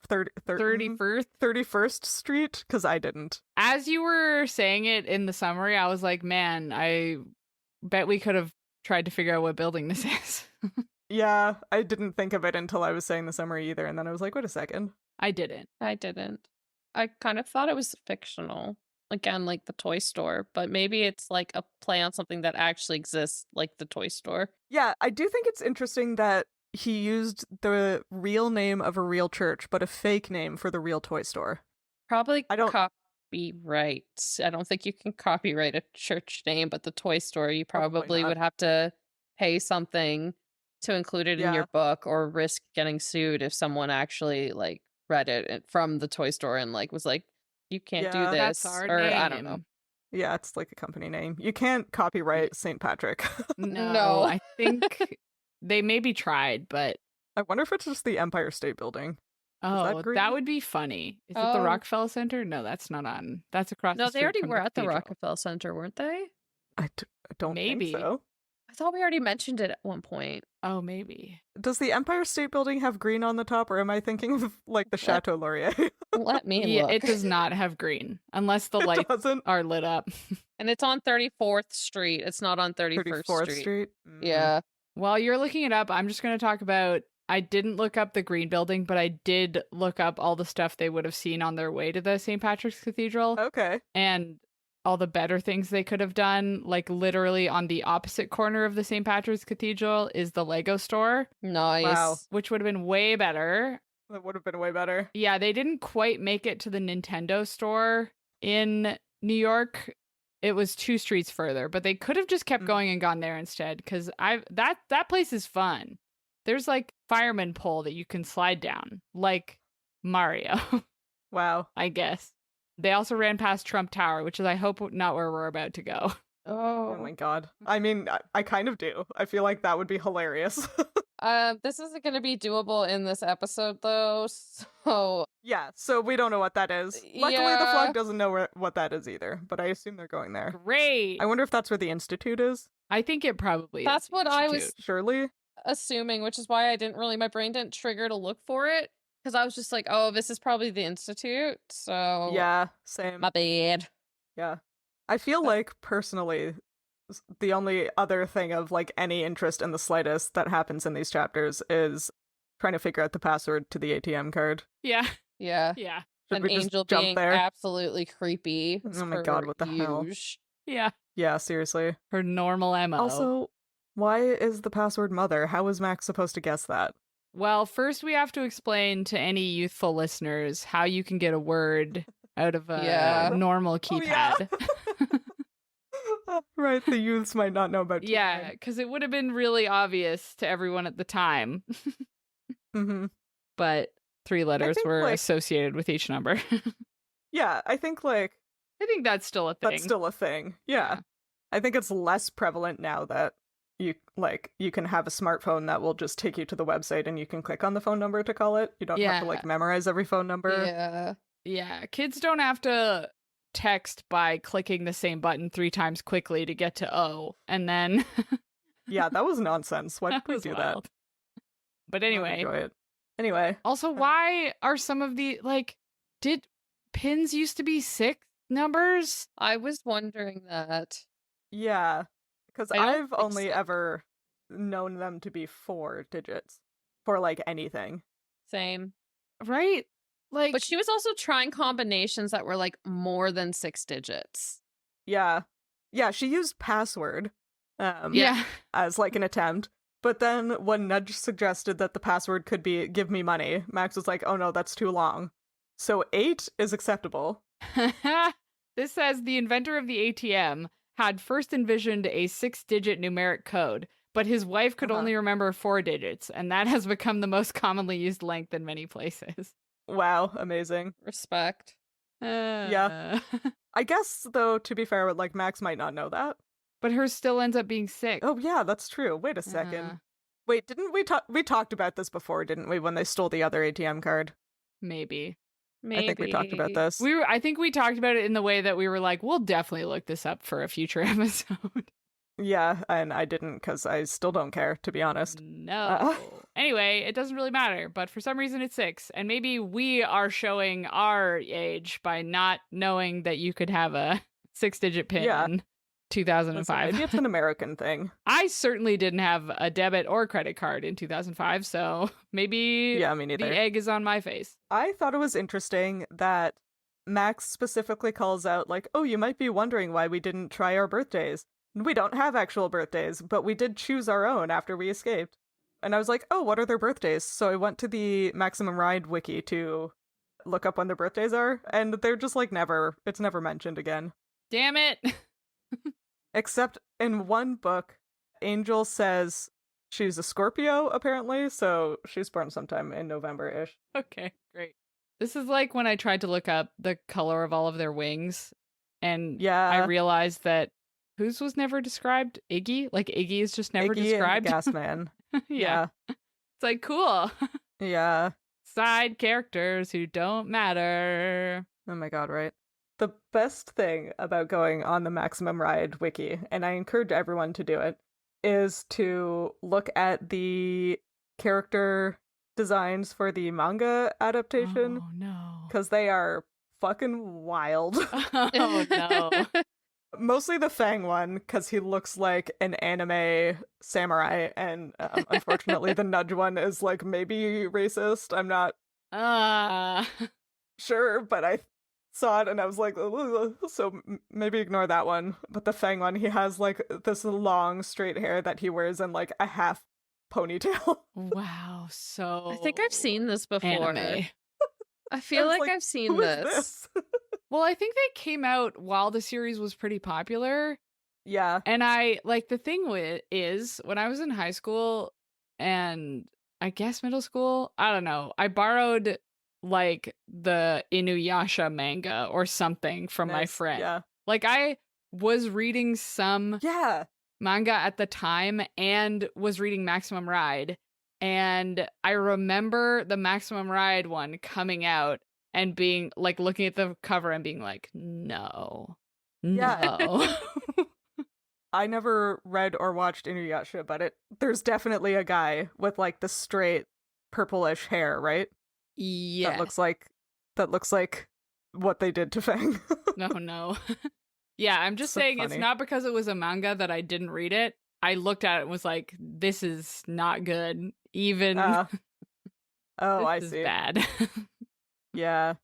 31st. 31st Street? Because I didn't. As you were saying it in the summary, I was like, man, I bet we could have tried to figure out what building this is. Yeah, I didn't think of it until I was saying the summary either, and then I was like, wait a second. I didn't. I didn't. I kind of thought it was fictional. Again, like the toy store, but maybe it's like a play on something that actually exists, like the toy store. Yeah, I do think it's interesting that he used the real name of a real church, but a fake name for the real toy store. Probably I don't- copyright. I don't think you can copyright a church name, but the toy store, you Probably probably not. would have to pay something to include it in Yeah. your book or risk getting sued if someone actually like read it from the toy store and like was like, you can't do Yeah. this. That's our Or name. I don't know. Yeah, it's like a company name. You can't copyright St. Patrick. No, I think they maybe tried, but I wonder if it's just the Empire State Building. oh, green? that would be funny. Is it the Oh. Rockefeller Center? No, that's not on. That's across No, the they street already from were at the cathedral. Rockefeller Center, weren't they? I don't Maybe. think so. I thought we already mentioned it at one point. Oh, maybe. Does the Empire State Building have green on the top, or am I thinking of like the Chateau Laurier? Let me Yeah, look. it does not have green unless the It lights doesn't. are lit up. And it's on 34th Street. It's not on 31st 34th Street. Mm. Yeah. While you're looking it up, I'm just going to talk about. I didn't look up the green building, but I did look up all the stuff they would have seen on their way to the St. Patrick's Cathedral Okay. and all the better things they could have done. Like literally on the opposite corner of the St. Patrick's Cathedral is the Lego store, Nice. Wow. which would have been way better. That would have been way better. Yeah, they didn't quite make it to the Nintendo store in New York. It was 2 streets further, but they could have just kept Mm. going and gone there instead because that place is fun. There's like fireman pole that you can slide down, like Mario, Wow. I guess. They also ran past Trump Tower, which is I hope not where we're about to go. Oh Oh. my god. I mean, I kind of do. I feel like that would be hilarious. This isn't going to be doable in this episode, though. So Yeah, so we don't know what that is. Luckily, the Yeah. vlog doesn't know what that is either, but I assume they're going there. Great. I wonder if that's where the Institute is. I think it probably That's is the what I was- Institute. Surely? assuming, which is why I didn't really, my brain didn't trigger to look for it because I was just like, oh, this is probably the Institute. So Yeah, same. my bad. Yeah. I feel like, personally, the only other thing of, like, any interest in the slightest that happens in these chapters is trying to figure out the password to the ATM card. Yeah. Yeah. Yeah. Should An we just angel jump being there? absolutely creepy. Oh my god, what the hell? Yeah. Yeah, seriously. Her normal MO. Also, why is the password mother? How is Max supposed to guess that? Well, first we have to explain to any youthful listeners how you can get a word out of a Yeah. normal Oh, keypad. yeah. Right, the youths might not know about Yeah, because it would have been really obvious to everyone at the time. Mm-hmm. But 3 letters think, were like- associated with each number. Yeah, I think, like, I think that's still a thing. that's still a thing. Yeah. I think it's less prevalent now that you can have a smartphone that will just take you to the website and you can click on the phone number to call it. You don't have to, like, memorize every phone number. Yeah. Yeah, kids don't have to text by clicking the same button 3 times quickly to get to O, and then Yeah, that was nonsense. Why did that we was do wild. But that? I anyway, enjoy it. Anyway, also, why are some of the, like, did pins used to be 6 numbers? I was wondering that. yeah, because I don't I've think only so. ever known them to be 4 digits for, like, anything. Same. Right? Like, But she was also trying combinations that were like more than 6 digits. Yeah. Yeah, she used password yeah. as, like, an attempt. But then when Nudge suggested that the password could be give me money, Max was like, oh no, that's too long. So 8 is acceptable. This says the inventor of the ATM had first envisioned a 6-digit numeric code, but his wife could only remember 4 digits, and that has become the most commonly used length in many places. Wow, amazing. Respect. Yeah. I guess, though, to be fair, like, Max might not know that. But hers still ends up being 6. Oh, yeah, that's true. Wait a second. Uh, Wait, didn't we talked about this before, didn't we, when they stole the other ATM card? Maybe. Maybe. I think we talked about this. I think we talked about it in the way that we were like, we'll definitely look this up for a future episode. Yeah, and I didn't because I still don't care, to be honest. No. Anyway, it doesn't really matter, but for some reason it's 6. And maybe we are showing our age by not knowing that you could have a 6-digit pin Yeah. in 2005. Maybe it's an American thing. I certainly didn't have a debit or credit card in 2005, so maybe Yeah, me neither. the egg is on my face. I thought it was interesting that Max specifically calls out, like, oh, you might be wondering why we didn't try our birthdays. We don't have actual birthdays, but we did choose our own after we escaped. And I was like, oh, what are their birthdays? So I went to the Maximum Ride wiki to look up when their birthdays are, and they're just like it's never mentioned again. Damn it. Except in one book, Angel says she's a Scorpio, apparently, so she's born sometime in November-ish. Okay, great. This is like when I tried to look up the color of all of their wings, and Yeah. I realized that whose was never described? Iggy? Like, Iggy is just never Iggy described? and the Gas Man. yeah. It's like, cool. Yeah. Side characters who don't matter. Oh my god, right? The best thing about going on the Maximum Ride wiki, and I encourage everyone to do it, is to look at the character designs for the manga adaptation, Oh, no. because they are fucking wild. Oh, no. Mostly the Fang one, because he looks like an anime samurai, and unfortunately the Nudge one is, like, maybe racist. I'm not sure, but I saw it and I was like, ugh, so maybe ignore that one. But the Fang one, he has, like, this long straight hair that he wears in, like, a half ponytail. Wow, so I think I've seen this before. anime. I feel was like like, I've seen Who is this. Well, I think they came out while the series was pretty popular. Yeah. And the thing is, when I was in high school and I guess middle school, I don't know, I borrowed, like, the Inuyasha manga or something from my Nice. friend. Yeah. Like, I was reading some Yeah. manga at the time and was reading Maximum Ride. And I remember the Maximum Ride one coming out and being, like, looking at the cover and being like, no. Yeah. No. I never read or watched Inuyasha, but there's definitely a guy with, like, the straight purplish hair, right? Yeah. That looks like what they did to Fang. No. Yeah, I'm just So saying funny. it's not because it was a manga that I didn't read it. I looked at it and was like, this is not good. Even Oh, I This is see. bad. Yeah.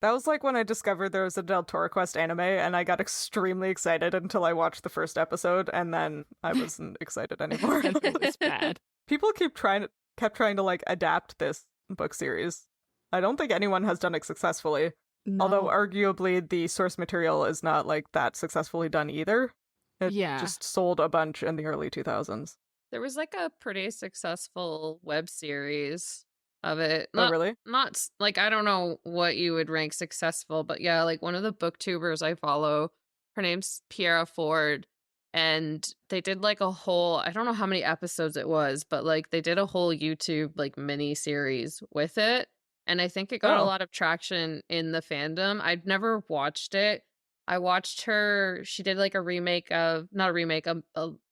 That was like when I discovered there was a Del Toro Quest anime, and I got extremely excited until I watched the first episode, and then I wasn't excited anymore. That's really bad. People kept trying to like adapt this book series. I don't think anyone has done it successfully. Although No. arguably the source material is not like that successfully done either. It Yeah. just sold a bunch in the early 2000s. There was like a pretty successful web series of it. Oh, really? Like, I don't know what you would rank successful, but yeah, like one of the booktubers I follow, her name's Piera Ford, and they did like a whole, I don't know how many episodes it was, but like they did a whole YouTube like mini series with it. And I think it got a Oh. lot of traction in the fandom. I'd never watched it. I watched her, she did like a remake of, not a remake, a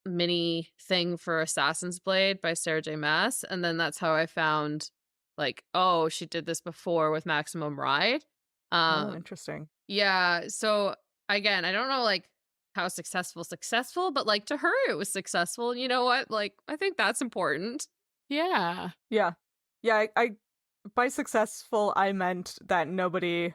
mini thing for Assassin's Blade by Sarah J. Maas. And then that's how I found like, oh, she did this before with Maximum Ride. Oh, interesting. Yeah. So again, I don't know like how successful, but like to her it was successful. You know what? Like I think that's important. Yeah. Yeah. Yeah, I by successful I meant that nobody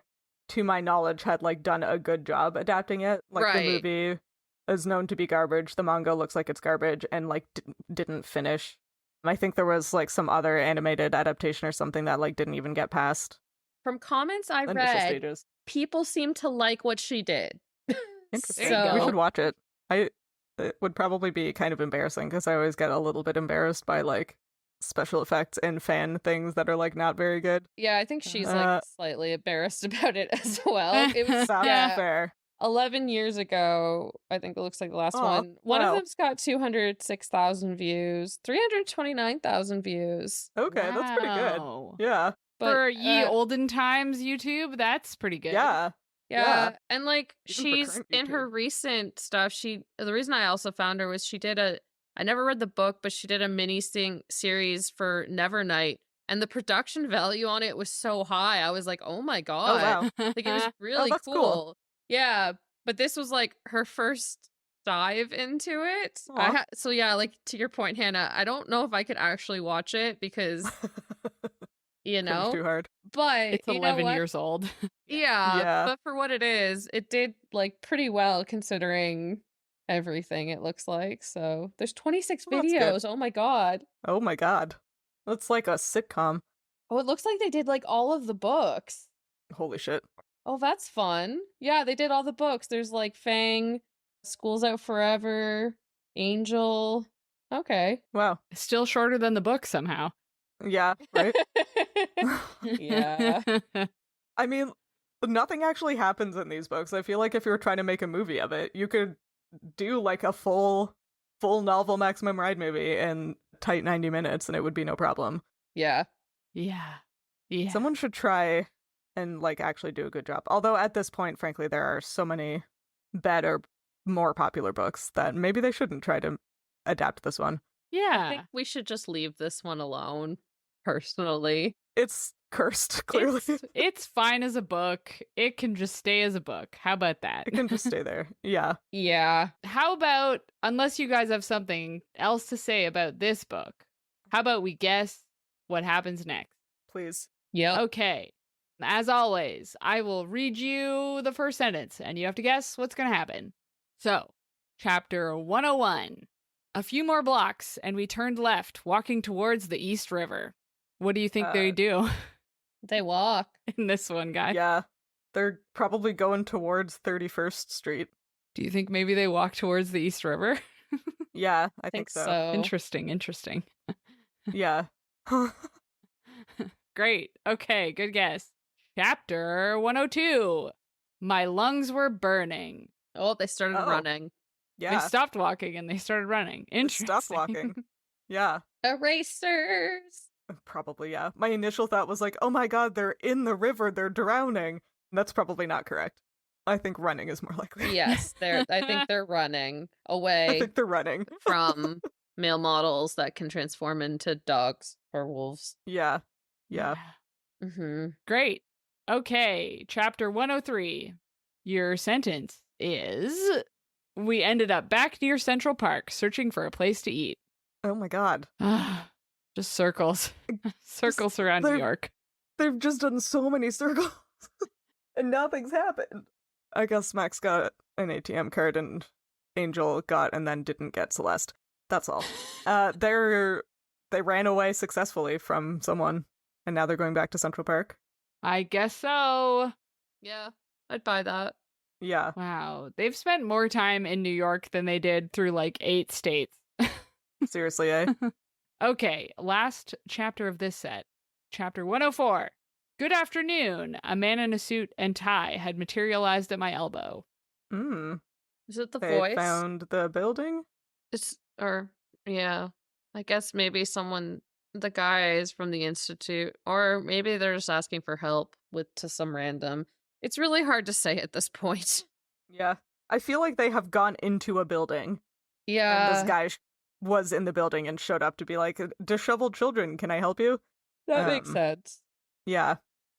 to my knowledge had like done a good job adapting it. Like Right. the movie is known to be garbage, the manga looks like it's garbage and like didn't finish. I think there was like some other animated adaptation or something that like didn't even get past From comments I initial read, stages. people seem to like what she did. Interesting. So- We should watch it. It would probably be kind of embarrassing because I always get a little bit embarrassed by like special effects and fan things that are like not very good. Yeah, I think she's like slightly embarrassed about it as well. It was Sounds yeah, fair. 11 years ago. I think it looks like the last Aw, one. One wow. of them's got 206,000 views, 329,000 views. Okay, that's pretty good. Wow. Yeah. But, For ye olden times YouTube, that's pretty good. Yeah. yeah, and like Even for she's current in her YouTube. recent stuff. The reason I also found her was she did I never read the book, but she did a mini series for Nevernight, and the production value on it was so high. I was like, oh my god. Oh wow. Like it was really that's cool. cool. Yeah, but this was like her first dive into it. Aw. So yeah, like to your point, Hannah, I don't know if I could actually watch it because you Cringe know, too hard. but It's you know 11 what? years old. Yeah, Yeah. but for what it is, it did like pretty well considering everything it looks like. So there's 26 Well, that's good. videos. Oh my god. Oh my god. That's like a sitcom. Oh, it looks like they did like all of the books. Holy shit. Oh, that's fun. Yeah, they did all the books. There's like Fang, School's Out Forever, Angel. Okay. Wow. Still shorter than the book somehow. Yeah, right? Yeah. I mean, nothing actually happens in these books. I feel like if you were trying to make a movie of it, you could do like a full novel Maximum Ride movie in tight 90 minutes and it would be no problem. Yeah. Yeah. Yeah. Someone should try and like actually do a good job. Although at this point, frankly, there are so many better, more popular books that maybe they shouldn't try to adapt this one. I Yeah. think we should just leave this one alone, personally. It's cursed, clearly. It's fine as a book. It can just stay as a book. How about that? It can just stay there. Yeah. Yeah. How about, unless you guys have something else to say about this book, how about we guess what happens next? Please. Yep. Okay. As always, I will read you the first sentence and you have to guess what's going to happen. So, chapter 101. A few more blocks and we turned left, walking towards the East River. What do you think they do They walk. in this one, guy? Yeah. They're probably going towards 31st Street. Do you think maybe they walk towards the East River? Yeah, I I think think so. so. Interesting. Yeah. Great. Okay, good guess. Chapter 102. My lungs were burning. Oh, they started Uh-oh. running. Yeah. They stopped walking and they started running. They Interesting. stopped walking. Yeah. Erasers. Probably, yeah. My initial thought was like, oh my god, they're in the river, they're drowning. That's probably not correct. I think running is more likely. Yes, I think they're running I away think they're running. from male models that can transform into dogs or wolves. Yeah. Yeah. Mm-hmm. Great. Okay, chapter 103. Your sentence is: we ended up back near Central Park searching for a place to eat. Oh my god. Just circles. Circles around New they've- York. They've just done so many circles, and nothing's happened. I guess Max got an ATM card, and Angel got and then didn't get Celeste. That's all. They ran away successfully from someone, and now they're going back to Central Park. I guess so. Yeah, I'd buy that. Yeah. Wow. They've spent more time in New York than they did through like 8 states. Seriously, eh? Okay, last chapter of this set. Chapter 104. Good afternoon. A man in a suit and tie had materialized at my elbow. Is it the They voice? found the building? Yeah. I guess maybe the guy is from the Institute, or maybe they're just asking for help to some random. It's really hard to say at this point. Yeah. I feel like they have gone into a building. Yeah. And this guy was in the building and showed up to be like, disheveled children, can I help you? That makes sense. Yeah.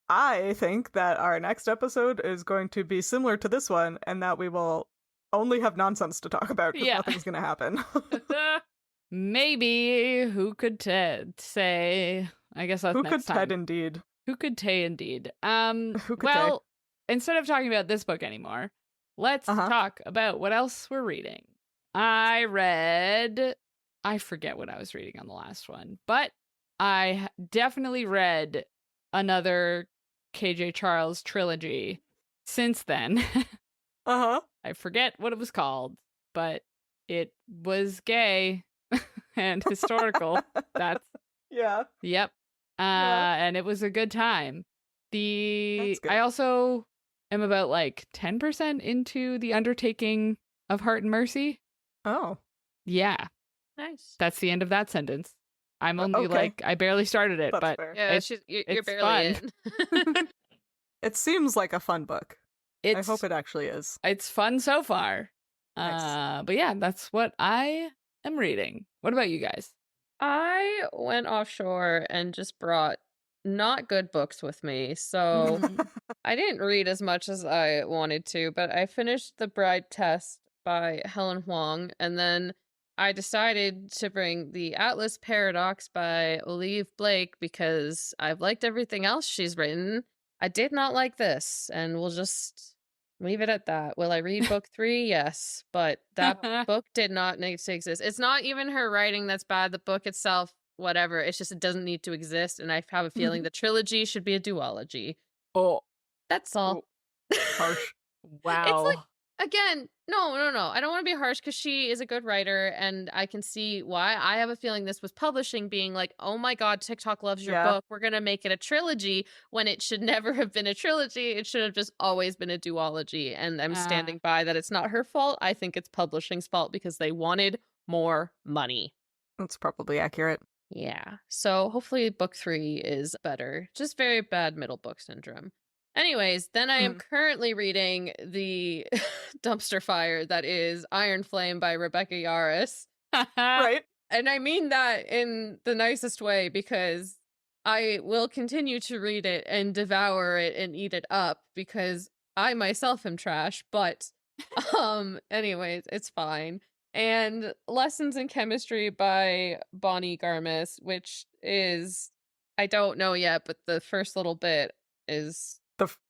I think that our next episode is going to be similar to this one, and that we will only have nonsense to talk about because Yeah. nothing's going to happen. Maybe. Who could say? I guess that's Who next could time. Ted indeed? Who could Tay indeed? Who could Well, instead of talking about this book anymore, let's talk about what else we're reading. I forget what I was reading on the last one, but I definitely read another KJ Charles trilogy since then. I forget what it was called, but it was gay and historical. That's Yeah. Yep. Yeah. And it was a good time. That's good. I also am about like 10% into The Undertaking of Heart and Mercy. Oh. Yeah, Nice. that's the end of that sentence. I'm only Okay. I barely started it, That's but fair. Yeah, It's- you're it's barely in. It seems like a fun book. I it's hope it actually is. it's fun so far. Nice. But yeah, that's what I am reading. What about you guys? I went offshore and just brought not good books with me, so I didn't read as much as I wanted to, but I finished The Bride Test by Helen Huang, and then I decided to bring The Atlas Paradox by Olive Blake because I've liked everything else she's written. I did not like this, and we'll just leave it at that. Will I read book 3? Yes, but that book did not need to exist. It's not even her writing that's bad. The book itself, whatever. It's just it doesn't need to exist, and I have a feeling the trilogy should be a duology. Oh, That's all. Harsh. wow. like- Again, no. I don't want to be harsh because she is a good writer, and I can see why. I have a feeling this was publishing being like, oh my god, TikTok loves your Yeah. book. We're going to make it a trilogy when it should never have been a trilogy. It should have just always been a duology. And I'm standing by that it's not her fault. I think it's publishing's fault because they wanted more money. That's probably accurate. Yeah. So hopefully book 3 is better. Just very bad middle book syndrome. Anyways, then I am currently reading the dumpster fire that is Iron Flame by Rebecca Yarros. Right? And I mean that in the nicest way because I will continue to read it and devour it and eat it up because I myself am trash, but anyways, it's fine. And Lessons in Chemistry by Bonnie Garmis, which is I don't know yet, but the first little bit is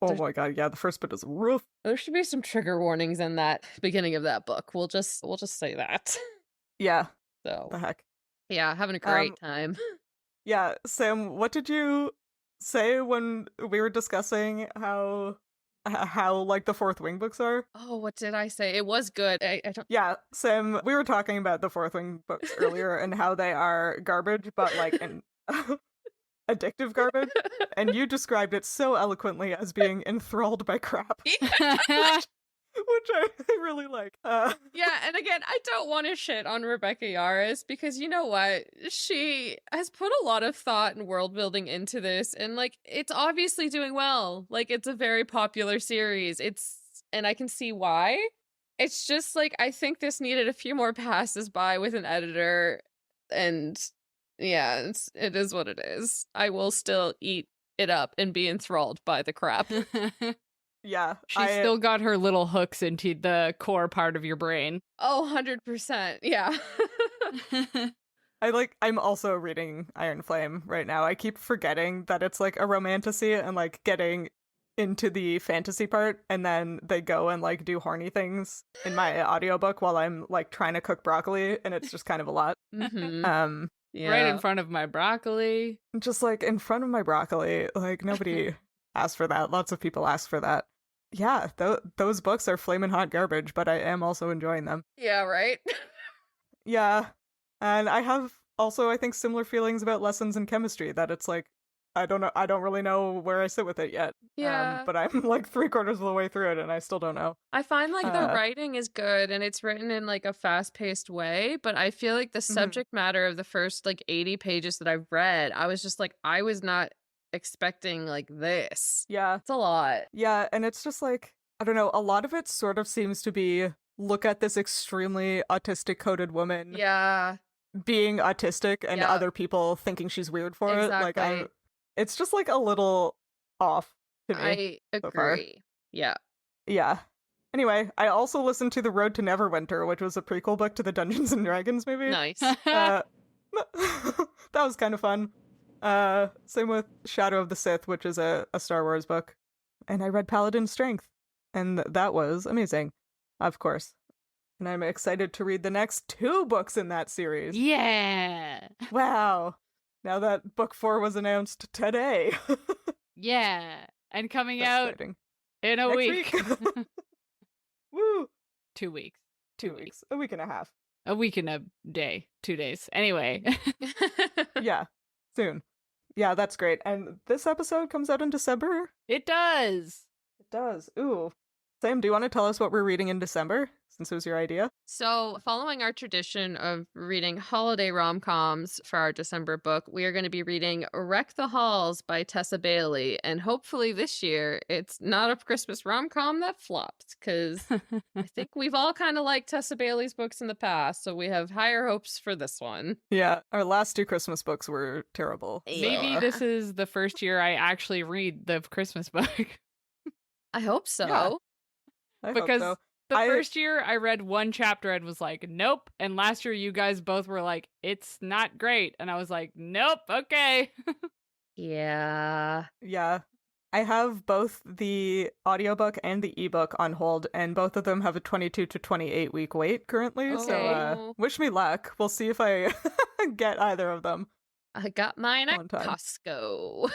Oh my god, yeah, the first bit is rough. there should be some trigger warnings in that beginning of that book. We'll just say that. Yeah, So the heck. yeah, having a great time. Yeah, Sam, what did you say when we were discussing how like the Fourth Wing books are? Oh, what did I say? It was good. I don't. Yeah, Sam, we were talking about the Fourth Wing books earlier and how they are garbage, but like an addictive garbage, and you described it so eloquently as being enthralled by crap, which I really like. Yeah, and again, I don't want to shit on Rebecca Yarros because you know what? She has put a lot of thought and world building into this, and like it's obviously doing well. Like it's a very popular series. And I can see why. It's just like I think this needed a few more passes by with an editor, and yeah, it is what it is. I will still eat it up and be enthralled by the crap. Yeah, She's still got her little hooks into the core part of your brain. Oh, 100%. Yeah. I'm also reading Iron Flame right now. I keep forgetting that it's like a romantasy and like getting into the fantasy part, and then they go and like do horny things in my audiobook while I'm like trying to cook broccoli, and it's just kind of a lot. Mm-hmm. Right in front of my broccoli. Just like in front of my broccoli, like nobody asked for that. Lots of people ask for that. Yeah, those books are flaming hot garbage, but I am also enjoying them. Yeah, right? Yeah. And I have also, I think, similar feelings about lessons in chemistry, that it's like, I don't know, I don't really know where I sit with it yet. Yeah. But I'm like 3/4 of the way through it and I still don't know. I find like the writing is good and it's written in like a fast-paced way, but I feel like the subject matter of the first like 80 pages that I've read, I was just like, I was not expecting like this. Yeah. It's a lot. Yeah, and it's just like, I don't know, a lot of it sort of seems to be, look at this extremely autistic coded woman Yeah. being autistic and Yeah. other people thinking she's weird for it. Like, Exactly. it's just like a little off to me. I so far. agree. Yeah. Yeah. Anyway, I also listened to The Road to Neverwinter, which was a prequel book to the Dungeons and Dragons movie. Nice. That was kind of fun. Same with Shadow of the Sith, which is a Star Wars book. And I read Paladin Strength, and that was amazing, of course. And I'm excited to read the next 2 books in that series. Yeah. Wow. Now that book 4 was announced today. Yeah. And coming That's out exciting. in a Next week. Woo! 2 weeks. 2 weeks. A week and a half. A week and a day. 2 days. Anyway. Yeah. Soon. Yeah, that's great. And this episode comes out in December? It does. It does. Ooh. Sam, do you want to tell us what we're reading in December, since it was your idea? So, following our tradition of reading holiday rom-coms for our December book, we are going to be reading Wreck the Halls by Tessa Bailey. And hopefully this year, it's not a Christmas rom-com that flops, because I think we've all kind of liked Tessa Bailey's books in the past, so we have higher hopes for this one. Yeah, our last 2 Christmas books were terrible. Maybe this is the first year I actually read the Christmas book. I hope so. Yeah. I Because hope so. the first year I read 1 chapter and was like, nope. And last year you guys both were like, it's not great. And I was like, nope, okay. Yeah. Yeah. I have both the audiobook and the ebook on hold, and both of them have a 22 to 28 week wait currently. So Oh. wish me luck. We'll see if I get either of them. I got mine at On time. Costco.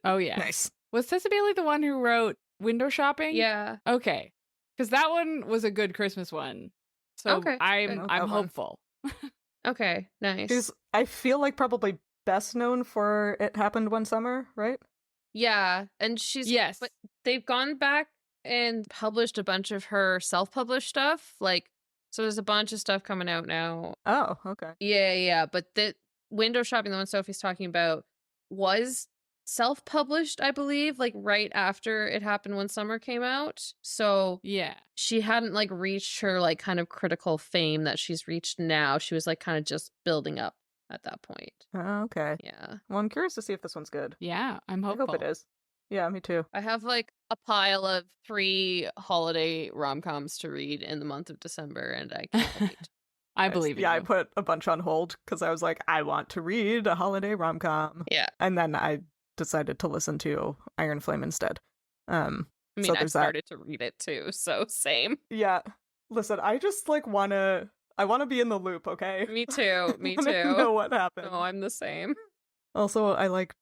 Oh, yeah. Nice. Was Tessa Bailey the one who wrote Window Shopping? Yeah. Okay. Because that one was a good Christmas one. So Okay, I'm good. That I'm one. hopeful. Okay, nice. She's, I feel like, probably best known for It Happened One Summer, right? Yeah, and she's Yes. but they've gone back and published a bunch of her self-published stuff. Like, so there's a bunch of stuff coming out now. Oh, okay. Yeah, but the Window Shopping, the one Sophie's talking about, was self-published, I believe, like right after It Happened One Summer came out. So Yeah. she hadn't like reached her like kind of critical fame that she's reached now. She was like kind of just building up at that point. Oh, okay. Yeah. Well, I'm curious to see if this one's good. Yeah. I'm I hopeful. hope it is. Yeah, me too. I have like a pile of 3 holiday rom-coms to read in the month of December, and I can't wait. I Nice. believe in Yeah, you. I put a bunch on hold because I was like, I want to read a holiday rom-com. Yeah. And then I decided to listen to Iron Flame instead. I mean, So I there's that. started to read it too, so same. Yeah. Listen, I just like I wanna be in the loop, okay? Me too. Me I wanna too. know what happened. No, I'm the same. Also, I like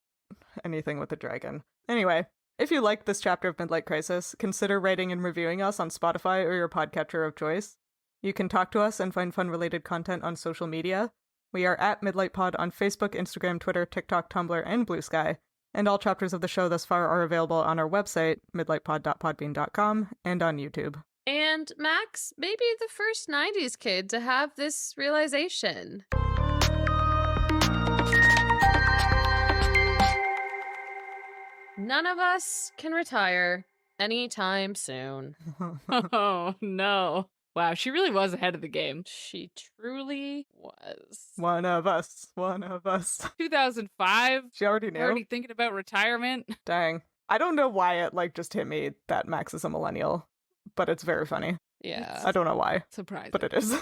anything with a dragon. Anyway, if you liked this chapter of Midlight Crisis, consider rating and reviewing us on Spotify or your podcatcher of choice. You can talk to us and find fun-related content on social media. We are at Midlight Pod on Facebook, Instagram, Twitter, TikTok, Tumblr, and Blue Sky. And all chapters of the show thus far are available on our website, midlightpod.podbean.com, and on YouTube. And Max, maybe the first 90s kid to have this realization. None of us can retire anytime soon. Oh, no. Wow, she really was ahead of the game. She truly was. One of us. 2005. She already knew? Already thinking about retirement. Dang. I don't know why it, just hit me that Max is a millennial, but it's very funny. Yeah. I don't know why, Surprising. but it is.